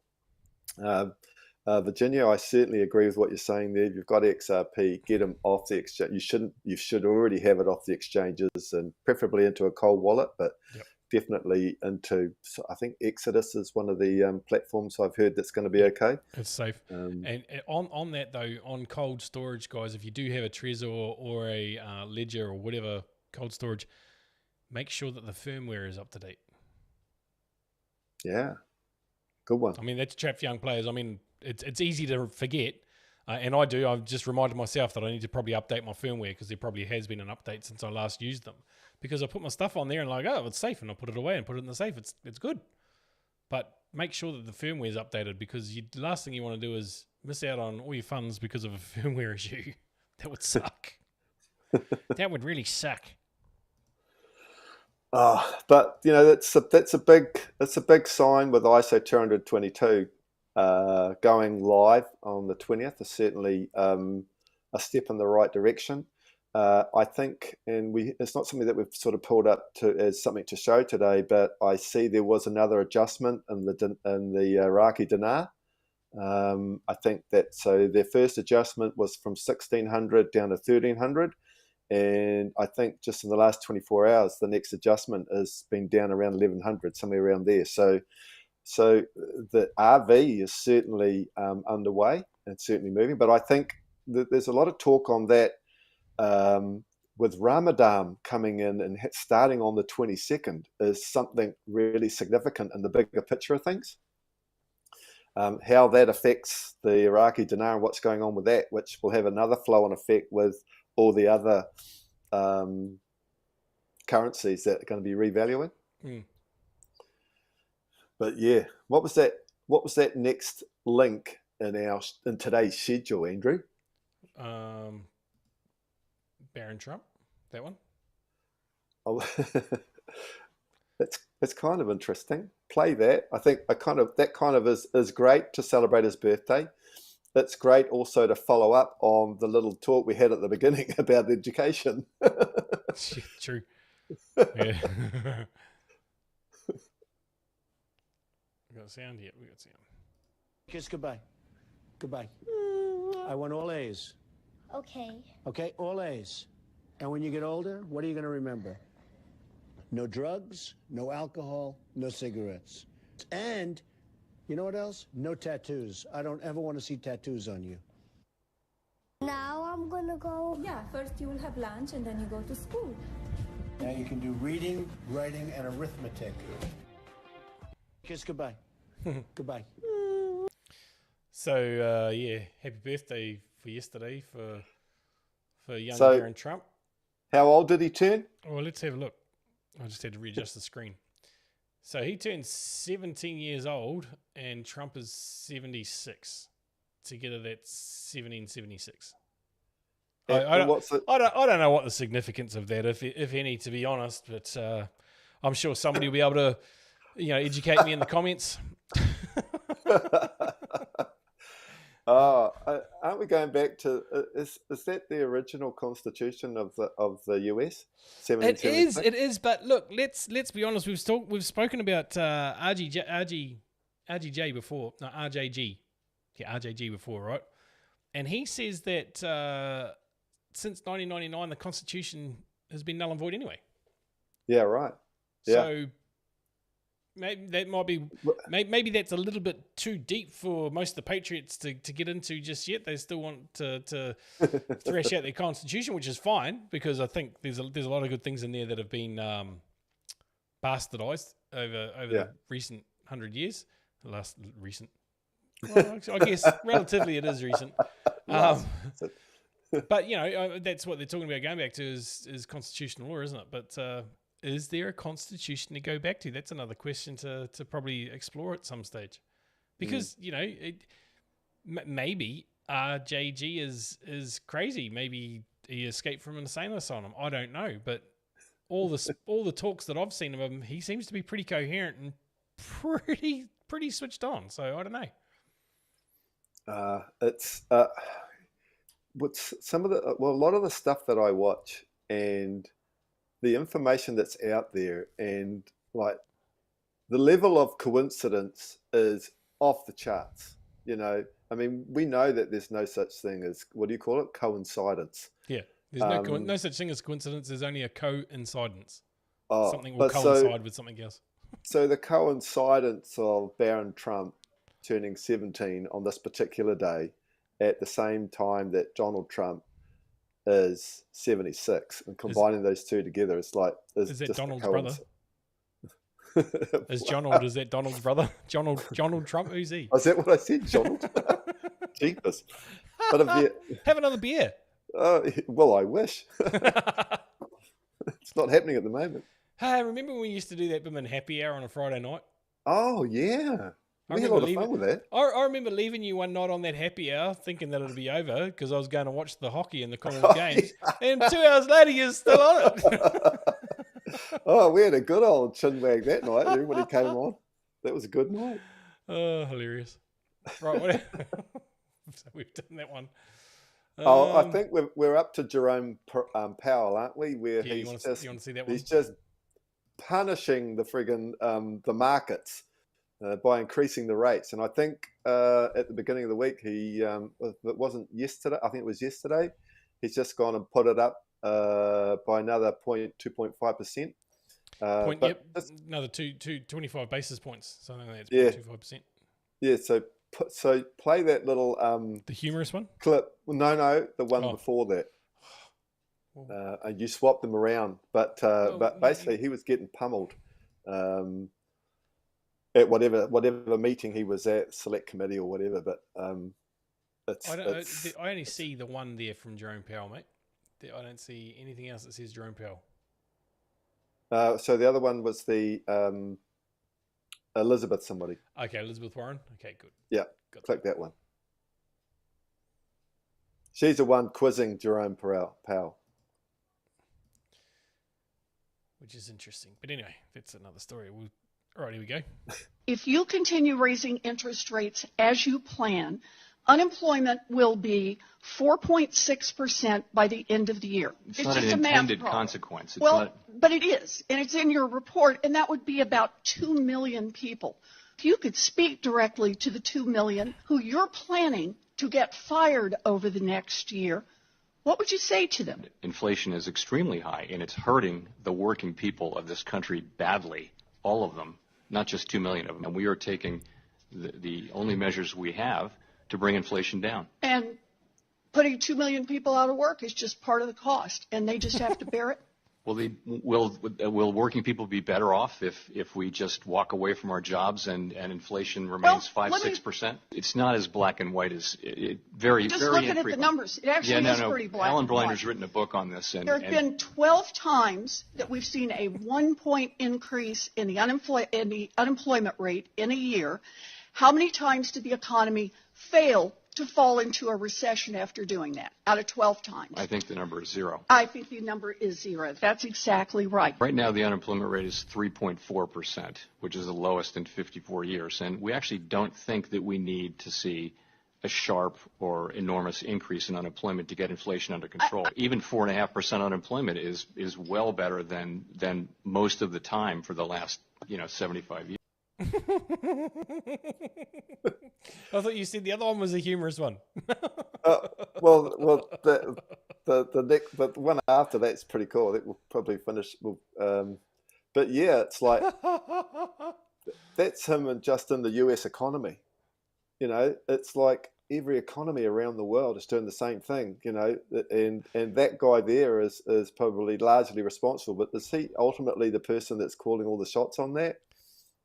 Virginia, I certainly agree with what you're saying there. You've got XRP, get them off the exchange. You should already have it off the exchanges, and preferably into a cold wallet, but definitely into, I think Exodus is one of the platforms I've heard that's going to be okay.
It's safe. And on that though, on cold storage, guys, if you do have a Trezor or a Ledger or whatever cold storage, make sure that the firmware is up to date.
Yeah, good one.
I mean, that's a trap for young players. I mean, it's easy to forget, and I do. I've just reminded myself that I need to probably update my firmware, because there probably has been an update since I last used them. Because I put my stuff on there and like, oh, it's safe, and I put it away and put it in the safe. It's good. But make sure that the firmware is updated, because the last thing you want to do is miss out on all your funds because of a firmware issue. That would suck. That would really suck.
But that's a big sign with ISO 222 going live on the 20th is certainly a step in the right direction. I think, and it's not something that we've sort of pulled up as something to show today, but I see there was another adjustment in the Iraqi dinar. I think that, so their first adjustment was from 1,600 down to 1,300. And I think just in the last 24 hours, the next adjustment has been down around 1,100, somewhere around there. So the RV is certainly underway and certainly moving. But I think that there's a lot of talk on that with Ramadan coming in and starting on the 22nd is something really significant in the bigger picture of things. How that affects the Iraqi dinar and what's going on with that, which will have another flow-on effect with all the other currencies that are going to be revaluing. But yeah, what was that next link in today's schedule, Andrew?
Baron Trump, that one.
Oh, it's kind of interesting. Play that. I think that is great to celebrate his birthday. That's great also to follow up on the little talk we had at the beginning about education.
True. Yeah. We got sound here. We got sound.
Kiss goodbye. Goodbye. I want all A's.
Okay.
Okay, all A's. And when you get older, what are you going to remember? No drugs, no alcohol, no cigarettes. And, you know what else? No tattoos. I don't ever want to see tattoos on you.
Now I'm going to go.
Yeah, first you will have lunch and then you go to school.
Now you can do reading, writing, and arithmetic. Kiss goodbye. Goodbye.
So, yeah, happy birthday for yesterday for young Baron Trump.
How old did he turn?
Well, let's have a look. I just had to readjust the screen. So he turned 17 years old, and Trump is 76. Together, that's 1776. I don't know what the significance of that, if any, to be honest. But I'm sure somebody will be able to, educate me in the comments.
Aren't we going back to is that the original constitution of the US?
It is. But look, let's be honest. We've spoken about RGJ before. No, RJG. Yeah, RJG before, right? And he says that since 1999, the Constitution has been null and void anyway.
Yeah, right. Yeah.
So maybe that might be. Maybe that's a little bit too deep for most of the patriots to get into just yet. They still want to thrash out their constitution, which is fine, because I think there's a lot of good things in there that have been bastardized over the recent 100 years. The last recent. Well, I guess relatively it is recent. But that's what they're talking about going back to is constitutional law, isn't it? But is there a constitution to go back to? That's another question to probably explore at some stage, because maybe RJG is crazy. Maybe he escaped from an insane asylum. I don't know, but all the talks that I've seen of him, he seems to be pretty coherent and pretty switched on. So I don't know.
It's what's some of the a lot of the stuff that I watch and the information that's out there, and like the level of coincidence is off the charts. I mean, we know that there's no such thing as, what do you call it, coincidence.
Yeah, there's no such thing as coincidence. There's only a coincidence.
Oh,
something will coincide with something else.
So the coincidence of Baron Trump turning 17 on this particular day at the same time that Donald Trump is 76, and combining those two together, it's like...
Is that Donald's brother? Is that Donald's brother? Donald Trump? Who's he?
Is that what I said, Donald? Jeepers. But
have another beer.
Well, I wish. It's not happening at the moment.
Hey, remember when we used to do that Bimmin happy hour on a Friday night?
Oh, yeah. We had a lot of fun with that.
I remember leaving you one night on that happy hour thinking that it'd be over because I was going to watch the hockey and the Commonwealth Games. Yeah. And 2 hours later, you're still on it.
Oh, we had a good old chinwag that night. Everybody came on. That was a good night.
Oh, hilarious. Right, so we've done that one.
I think we're up to Jerome Powell, aren't we? Where
you want to see that one?
He's just punishing the friggin' the markets by increasing the rates. And I think at the beginning of the week, it wasn't yesterday. I think it was yesterday. He's just gone and put it up by another 2.5%.
Yep, another 25 basis points. So I think that's 0.25%.
Yeah. So play that little
the humorous one
clip. No, the one before that. And you swap them around, but basically he was getting pummeled at whatever meeting he was at, select committee or whatever. But
I only see the one there from Jerome Powell, mate. I don't see anything else that says Jerome Powell.
So the other one was the Elizabeth somebody.
Okay, Elizabeth Warren. Okay, good.
Yeah, click that one. She's the one quizzing Jerome Powell.
Which is interesting. But anyway, that's another story. All right, here we go.
If you continue raising interest rates as you plan, unemployment will be 4.6% by the end of the year.
It's not an intended consequence.
But it is, and it's in your report, and that would be about 2 million people. If you could speak directly to the 2 million who you're planning to get fired over the next year, what would you say to them?
Inflation is extremely high, and it's hurting the working people of this country badly, all of them, not just 2 million of them. And we are taking the only measures we have to bring inflation down.
And putting 2 million people out of work is just part of the cost, and they just have to bear it?
Will working people be better off if we just walk away from our jobs and inflation remains 5-6%? It's not as black and white as it very
just
very
looking
infrequent.
at the numbers. It actually is pretty black.
Alan
and white.
Blinder's written a book on this.
There have been 12 times that we've seen a 1-point increase in the unemployment rate in a year. How many times did the economy fail to fall into a recession after doing that? Out of 12 times.
I think the number is 0.
I think the number is 0. That's exactly right.
Right now, the unemployment rate is 3.4%, which is the lowest in 54 years. And we actually don't think that we need to see a sharp or enormous increase in unemployment to get inflation under control. Even 4.5% unemployment is well better than most of the time for the last 75 years.
I thought you said the other one was a humorous one.
Well, the one after that's pretty cool. That will probably finish. But yeah, it's like that's him and just in the U.S. economy. It's like every economy around the world is doing the same thing. And that guy there is probably largely responsible. But is he ultimately the person that's calling all the shots on that?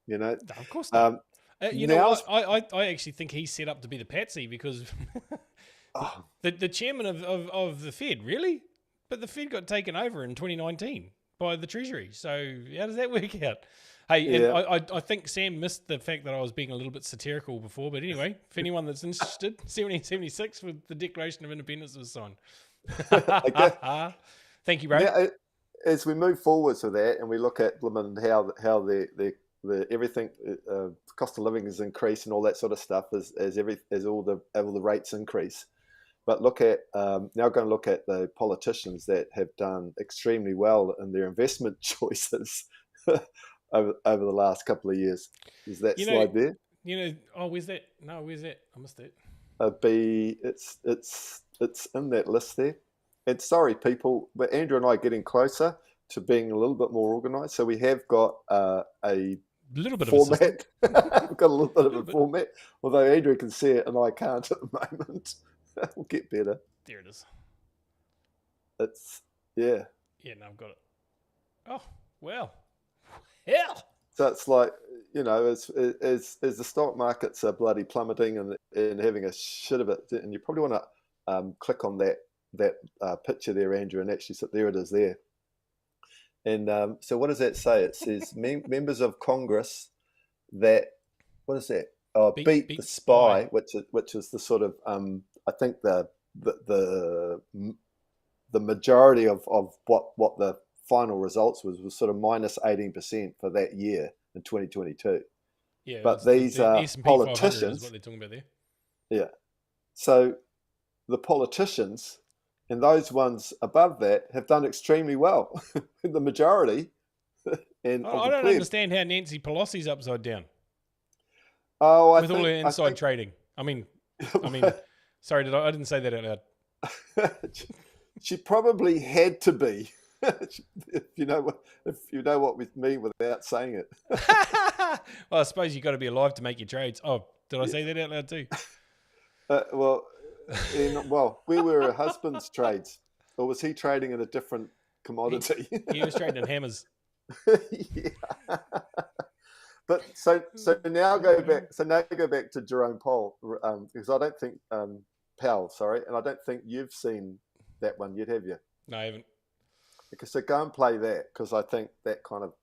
Of course not. I actually think he's set up to be the patsy because the chairman of the Fed, really? But the Fed got taken over in 2019 by the Treasury. So how does that work out? Hey, yeah. And I think Sam missed the fact that I was being a little bit satirical before. But anyway, if anyone that's interested, 1776 with the Declaration of Independence was signed. Thank you, bro.
Now, as we move forwards with that and we look at how everything, cost of living has increased and all that sort of stuff as all the rates increase. But look at now going to look at the politicians that have done extremely well in their investment choices over the last couple of years. Is that slide there?
Where's that? No, where's that? I missed it.
It's in that list there. And sorry, people, but Andrew and I are getting closer to being a little bit more organised. So we have got a
little bit
format. We've got a little bit of a format, although Andrew can see it and I can't at the moment. We'll get better.
There it is.
Yeah,
no, I've got it. Oh, well. Hell.
So it's like, as the stock markets are bloody plummeting and having a shit of it, and you probably want to click on that picture there, Andrew, and actually, so there it is there. And so what does that say? It says members of Congress that, what is that? Oh, beat the spy, which is the sort of I think the majority of what the final results was sort of minus 18% for that year in 2022.
Yeah,
but these politicians,
is what they're talking about there.
Yeah, so the politicians and those ones above that have done extremely well. The majority. And
I don't understand how Nancy Pelosi's upside down.
With
all her inside trading. I mean, sorry, I didn't say that out loud.
She probably had to be. if you know what we mean without saying it.
Well, I suppose you've got to be alive to make your trades. Oh, did I say that out loud too? We were her husband's trades, or was he trading in a different commodity? He was trading in hammers.
Yeah. But so now go back. So now go back to Jerome Powell, because I don't think Powell, sorry, and I don't think you've seen that one yet, have you?
No, I haven't.
Okay, so go and play that, because I think that kind of.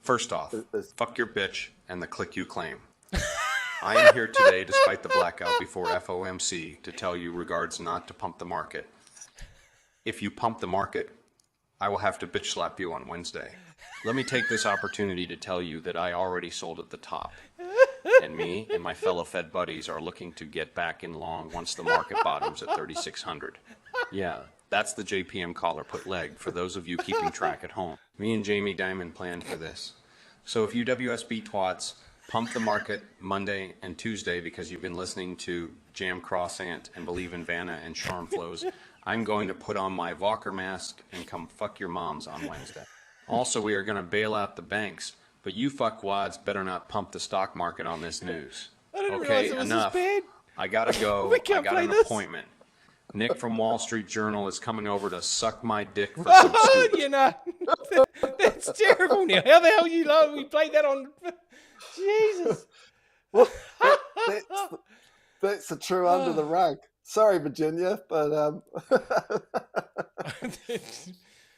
First off, fuck your bitch and the click you claim. I am here today, despite the blackout before FOMC, to tell you regards not to pump the market. If you pump the market, I will have to bitch slap you on Wednesday. Let me take this opportunity to tell you that I already sold at the top. And me and my fellow Fed buddies are looking to get back in long once the market bottoms at 3,600. Yeah, that's the JPM collar put leg for those of you keeping track at home. Me and Jamie Dimon planned for this. So if you WSB twats pump the market Monday and Tuesday because you've been listening to Jam Croissant and Believe in Vanna and Charm Flows, I'm going to put on my Walker mask and come fuck your moms on Wednesday. Also, we are going to bail out the banks, but you fuckwads better not pump the stock market on this news. Okay, enough. I gotta go. I got an appointment. Nick from Wall Street Journal is coming over to suck my dick for some scoops.
That's terrible now. How the hell we played that on... Jesus.
Well, that's the true under the rug. Sorry, Virginia, but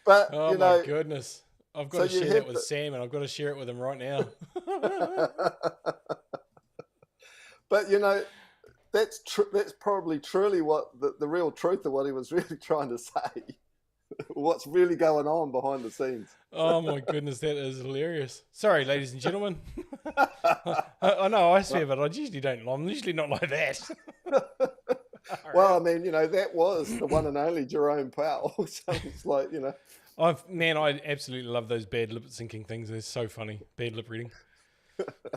but
oh my goodness, I've got to share that with Sam, and I've got to share it with him right now.
But that's probably truly what the real truth of what he was really trying to say. What's really going on behind the scenes.
Oh my goodness, that is hilarious. Sorry, ladies and gentlemen. I know I swear, but I usually don't. I'm usually not like that.
Well, I mean, that was the one and only Jerome Powell. So it's like,
I absolutely love those bad lip syncing things. They're so funny. Bad lip reading.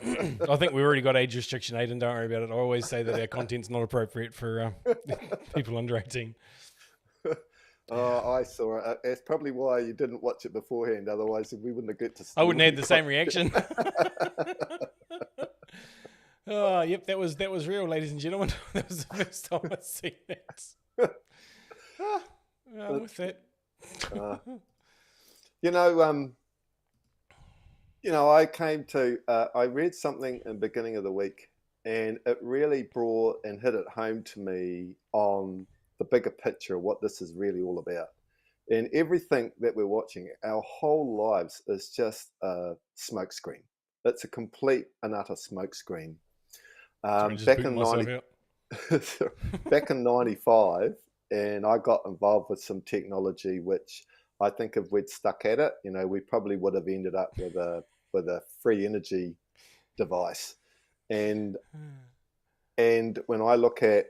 I think we've already got age restriction 8, and don't worry about it. I always say that our content's not appropriate for people under 18.
Oh, I saw it. That's probably why you didn't watch it beforehand. Otherwise, we wouldn't have got to.
I wouldn't have had the same reaction. Oh, yep, that was real, ladies and gentlemen. That was the first time I'd seen that. With that,
I came to. I read something in the beginning of the week, and it really brought and hit it home to me on the bigger picture of what this is really all about. And everything that we're watching, our whole lives, is just a smokescreen. It's a complete and utter smokescreen. Back in 95, and I got involved with some technology, which I think if we'd stuck at it, we probably would have ended up with a with a free energy device. And when I look at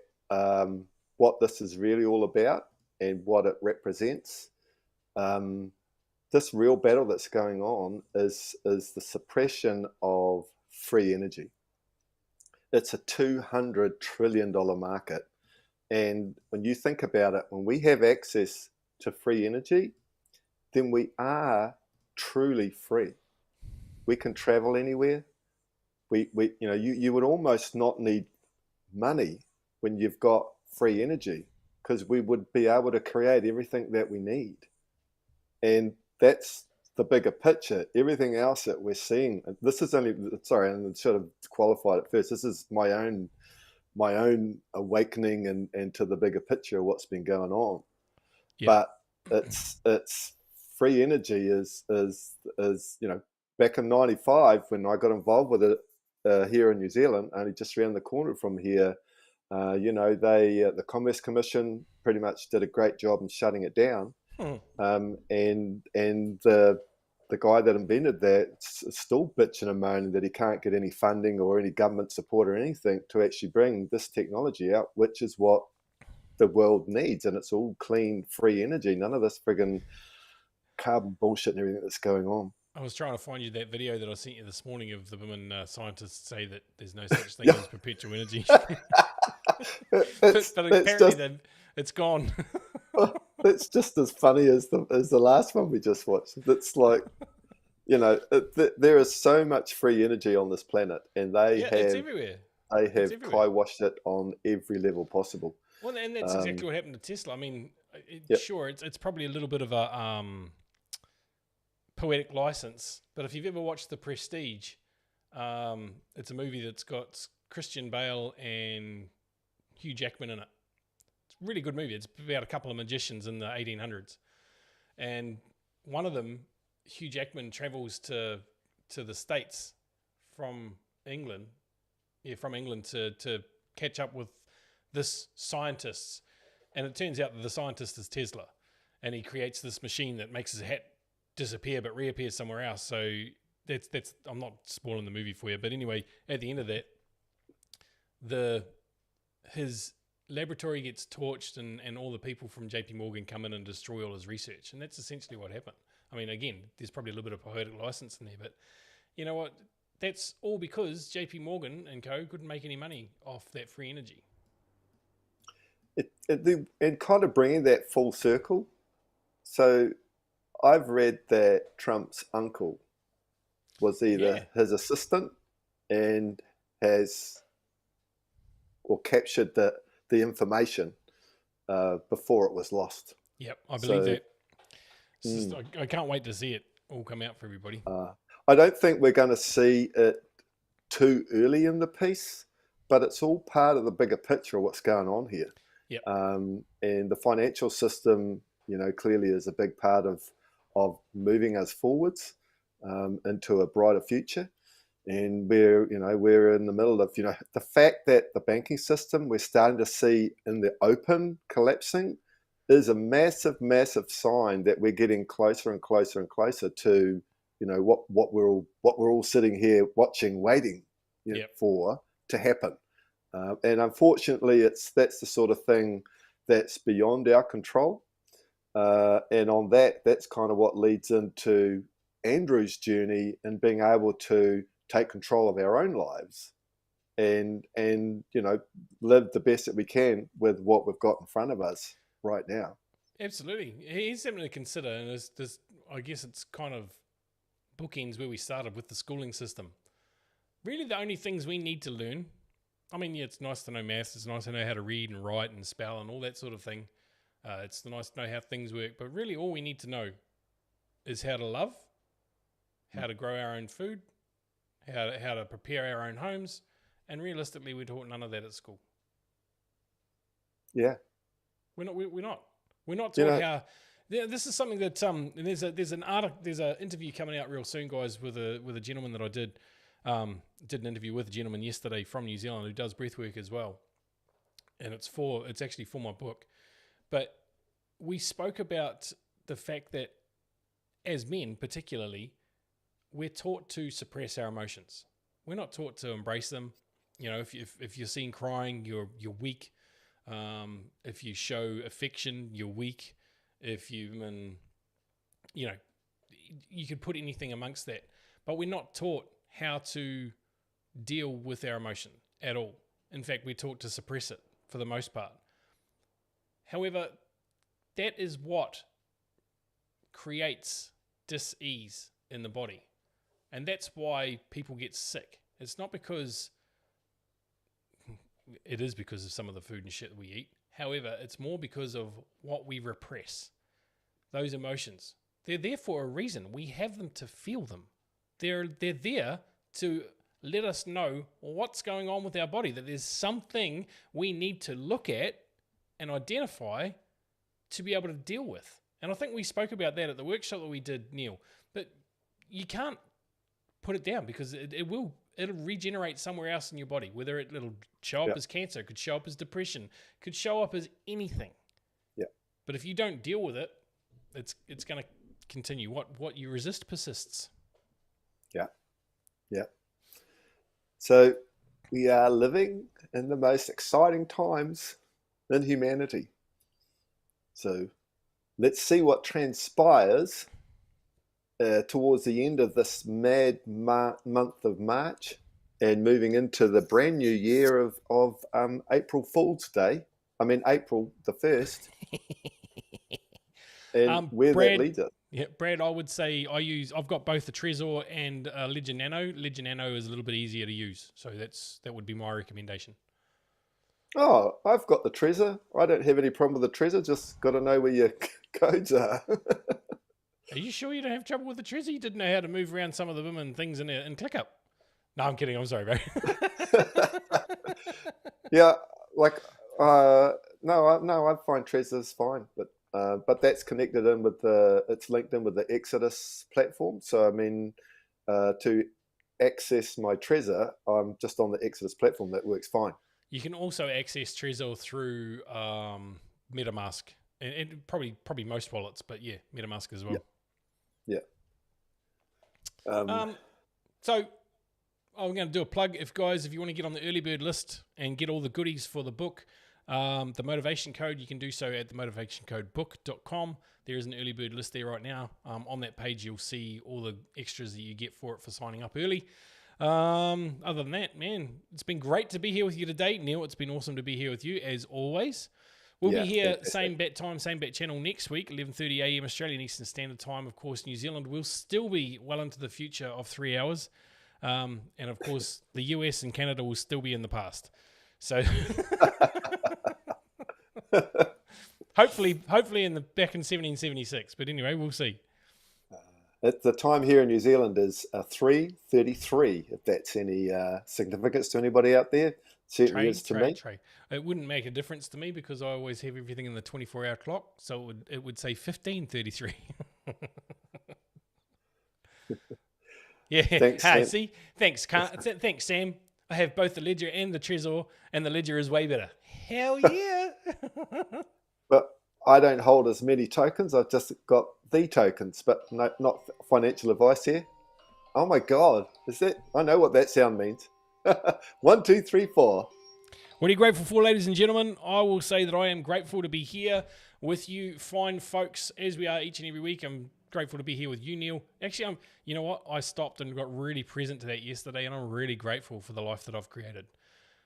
what this is really all about and what it represents, this real battle that's going on is the suppression of free energy. It's a $200 trillion market. And when you think about it, when we have access to free energy, then we are truly free. We can travel anywhere. You would almost not need money when you've got free energy, because we would be able to create everything that we need. And that's the bigger picture. Everything else that we're seeing, this is only, sorry, and sort of qualified it first, this is my own awakening and to the bigger picture of what's been going on. Yep. But it's free energy is back in 95 when I got involved with it here in New Zealand, only just around the corner from here, the Commerce Commission pretty much did a great job in shutting it down. And the guy that invented that is still bitching and moaning that he can't get any funding or any government support or anything to actually bring this technology out, which is what the world needs. And it's all clean, free energy. None of this friggin' carbon bullshit and everything that's going on.
I was trying to find you that video that I sent you this morning of the women scientists say that there's no such thing as perpetual energy. but apparently then it's gone.
It's just as funny as the last one we just watched. It's like, there is so much free energy on this planet, and it's everywhere. They have kiwashed it on every level possible.
Well, and that's exactly what happened to Tesla. I mean, sure, it's probably a little bit of a poetic license, but if you've ever watched The Prestige, it's a movie that's got Christian Bale and Hugh Jackman in it. It's a really good movie. It's about a couple of magicians in the 1800s. And one of them, Hugh Jackman, travels to the States from England. Yeah, from England to catch up with this scientist. And it turns out that the scientist is Tesla. And he creates this machine that makes his hat disappear but reappears somewhere else. So that's I'm not spoiling the movie for you. But anyway, at the end of that, his laboratory gets torched and all the people from JP Morgan come in and destroy all his research. And that's essentially what happened. I mean, again, there's probably a little bit of poetic license in there, but you know what? That's all because JP Morgan and co. couldn't make any money off that free energy.
And kind of bringing that full circle. So I've read that Trump's uncle was either his assistant and captured the information before it was lost.
Yep, I believe that. I can't wait to see it all come out for everybody.
I don't think we're going to see it too early in the piece, but it's all part of the bigger picture of what's going on here.
Yep.
And the financial system, clearly is a big part of moving us forwards into a brighter future. And we're in the middle of, the fact that the banking system we're starting to see in the open collapsing is a massive, massive sign that we're getting closer and closer and closer to, what we're all sitting here watching, waiting for to happen. And unfortunately, that's the sort of thing that's beyond our control. And on that's kind of what leads into Andrew's journey and being able to take control of our own lives and live the best that we can with what we've got in front of us right now.
Absolutely. Here's something to consider, and there's I guess it's kind of bookends where we started with the schooling system. Really the only things we need to learn, I mean, it's nice to know maths, it's nice to know how to read and write and spell and all that sort of thing. It's nice to know how things work, but really all we need to know is how to love, how to grow our own food, how to prepare our own homes, and realistically, we're taught none of that at school.
Yeah,
we're not taught how. Yeah, this is something that there's an interview coming out real soon, guys, with a gentleman that I did an interview with a gentleman yesterday from New Zealand who does breathwork as well, and it's actually for my book. But we spoke about the fact that as men, particularly, we're taught to suppress our emotions. We're not taught to embrace them. You know, if you're seen crying, you're weak. If you show affection, you're weak. If you you could put anything amongst that, but we're not taught how to deal with our emotion at all. In fact, we're taught to suppress it for the most part. However, that is what creates dis-ease in the body. And that's why people get sick. It's not because... It is because of some of the food and shit that we eat. However, it's more because of what we repress. Those emotions. They're there for a reason. We have them to feel them. They're there to let us know what's going on with our body, that there's something we need to look at and identify to be able to deal with. And I think we spoke about that at the workshop that we did, Neil. But you can't put it down because it'll regenerate somewhere else in your body, whether it'll show up as cancer, it could show up as depression, could show up as anything.
Yeah.
But if you don't deal with it, it's going to continue. What you resist persists.
Yeah. Yeah. So we are living in the most exciting times in humanity. So let's see what transpires towards the end of this mad month of March and moving into the brand new year of April Fool's Day. I mean, April the 1st. And where
Brad,
that leads us.
Yeah, Brad, I would say I've got both the Trezor and Ledger Nano. Ledger Nano is a little bit easier to use. So that would be my recommendation.
Oh, I've got the Trezor. I don't have any problem with the Trezor. Just got to know where your codes are.
Are you sure you don't have trouble with the Trezor? You didn't know how to move around some of the women things in ClickUp. No, I'm kidding. I'm sorry, bro.
Yeah, like no, I find Trezor's fine, but that's connected in with it's linked in with the Exodus platform. So I mean, to access my Trezor, I'm just on the Exodus platform. That works fine. You
can also access Trezor through MetaMask, and probably most wallets, but yeah, MetaMask as well.
Yeah.
So I'm going to do a plug. If you want to get on the early bird list and get all the goodies for the book, the motivation code, you can do so at themotivationcodebook.com. There is an early bird list there right now. On that page, you'll see all the extras that you get for it for signing up early. Other than that, man, it's been great to be here with you today. Neil, it's been awesome to be here with you as always. We'll be here, same bat time, same bat channel next week, 11:30 a.m. Australian Eastern Standard Time. Of course, New Zealand will still be well into the future of 3 hours. And of course, the US and Canada will still be in the past. So hopefully back in 1776. But anyway, we'll see.
At the time here in New Zealand is 3:33. If that's any significance to anybody out there, certainly is to me.
It wouldn't make a difference to me because I always have everything in the 24-hour clock, so it would say 15:33. Yeah.
Thanks, Sam.
See, thanks, Sam. I have both the Ledger and the Trezor, and the Ledger is way better. Hell yeah!
But I don't hold as many tokens. I've just got the tokens, but no, not financial advice here. Oh my God, is that? I know what that sound means. 1, 2, 3, 4.
What are you grateful for, ladies and gentlemen? I will say that I am grateful to be here with you fine folks as we are each and every week. I'm grateful to be here with you, Neil. Actually, you know what? I stopped and got really present to that yesterday, and I'm really grateful for the life that I've created.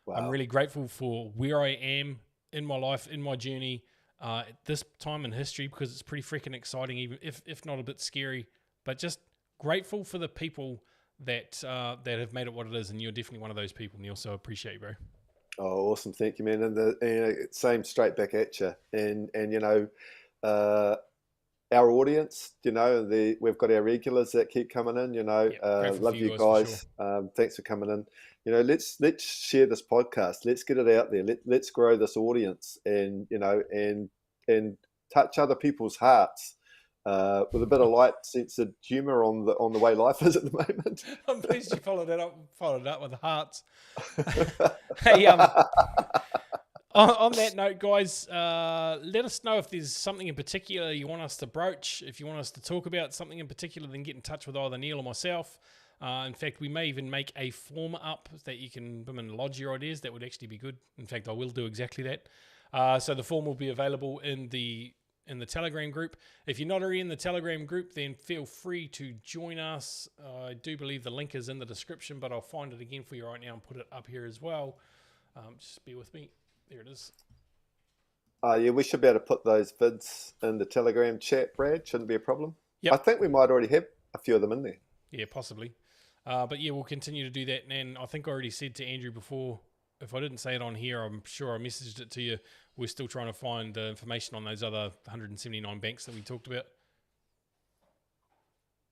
Wow. I'm really grateful for where I am in my life, in my journey, at this time in history, because it's pretty freaking exciting, even if not a bit scary, but just grateful for the people that have made it what it is, and you're definitely one of those people, Neil, so I appreciate you, bro.
Oh, awesome. Thank you, man. And same straight back at you. And you know, our audience, you know, we've got our regulars that keep coming in, you know, love you guys. Sure. Thanks for coming in. You know, let's share this podcast. Let's get it out there. Let's grow this audience and, you know, and touch other people's hearts with a bit of light sense of humor on the way life is at the moment.
I'm pleased you followed it up with the hearts. Hey, on that note, guys, let us know if there's something in particular you want us to broach. If you want us to talk about something in particular, then get in touch with either Neil or myself. In fact, we may even make a form up that you can lodge your ideas. That would actually be good. In fact, I will do exactly that. So the form will be available in the Telegram group. If you're not already in the Telegram group, then feel free to join us. I do believe the link is in the description, but I'll find it again for you right now and put it up here as well. Just bear with me. There it is.
Yeah, we should be able to put those vids in the Telegram chat, Brad. Shouldn't be a problem.
Yep.
I think we might already have a few of them in there.
Yeah, possibly. But yeah, we'll continue to do that. And I think I already said to Andrew before, if I didn't say it on here, I'm sure I messaged it to you. We're still trying to find information on those other 179 banks that we talked about.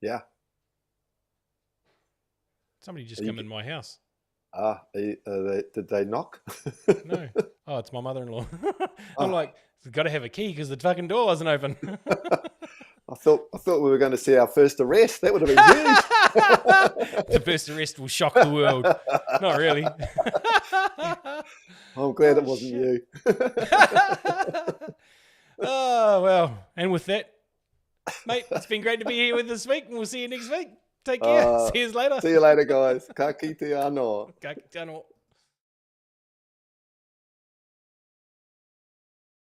Yeah.
Somebody just come in my house.
Did they knock?
No. Oh, it's my mother-in-law. I'm like, got to have a key because the fucking door wasn't open.
I thought we were going to see our first arrest. That would have been huge.
The first arrest will shock the world. Not really.
I'm glad it wasn't you.
Oh, well. And with that, mate, it's been great to be here with this week, and we'll see you next week. Take care. See you later.
See you later, guys. Ka kite anō.
Ka kite anō.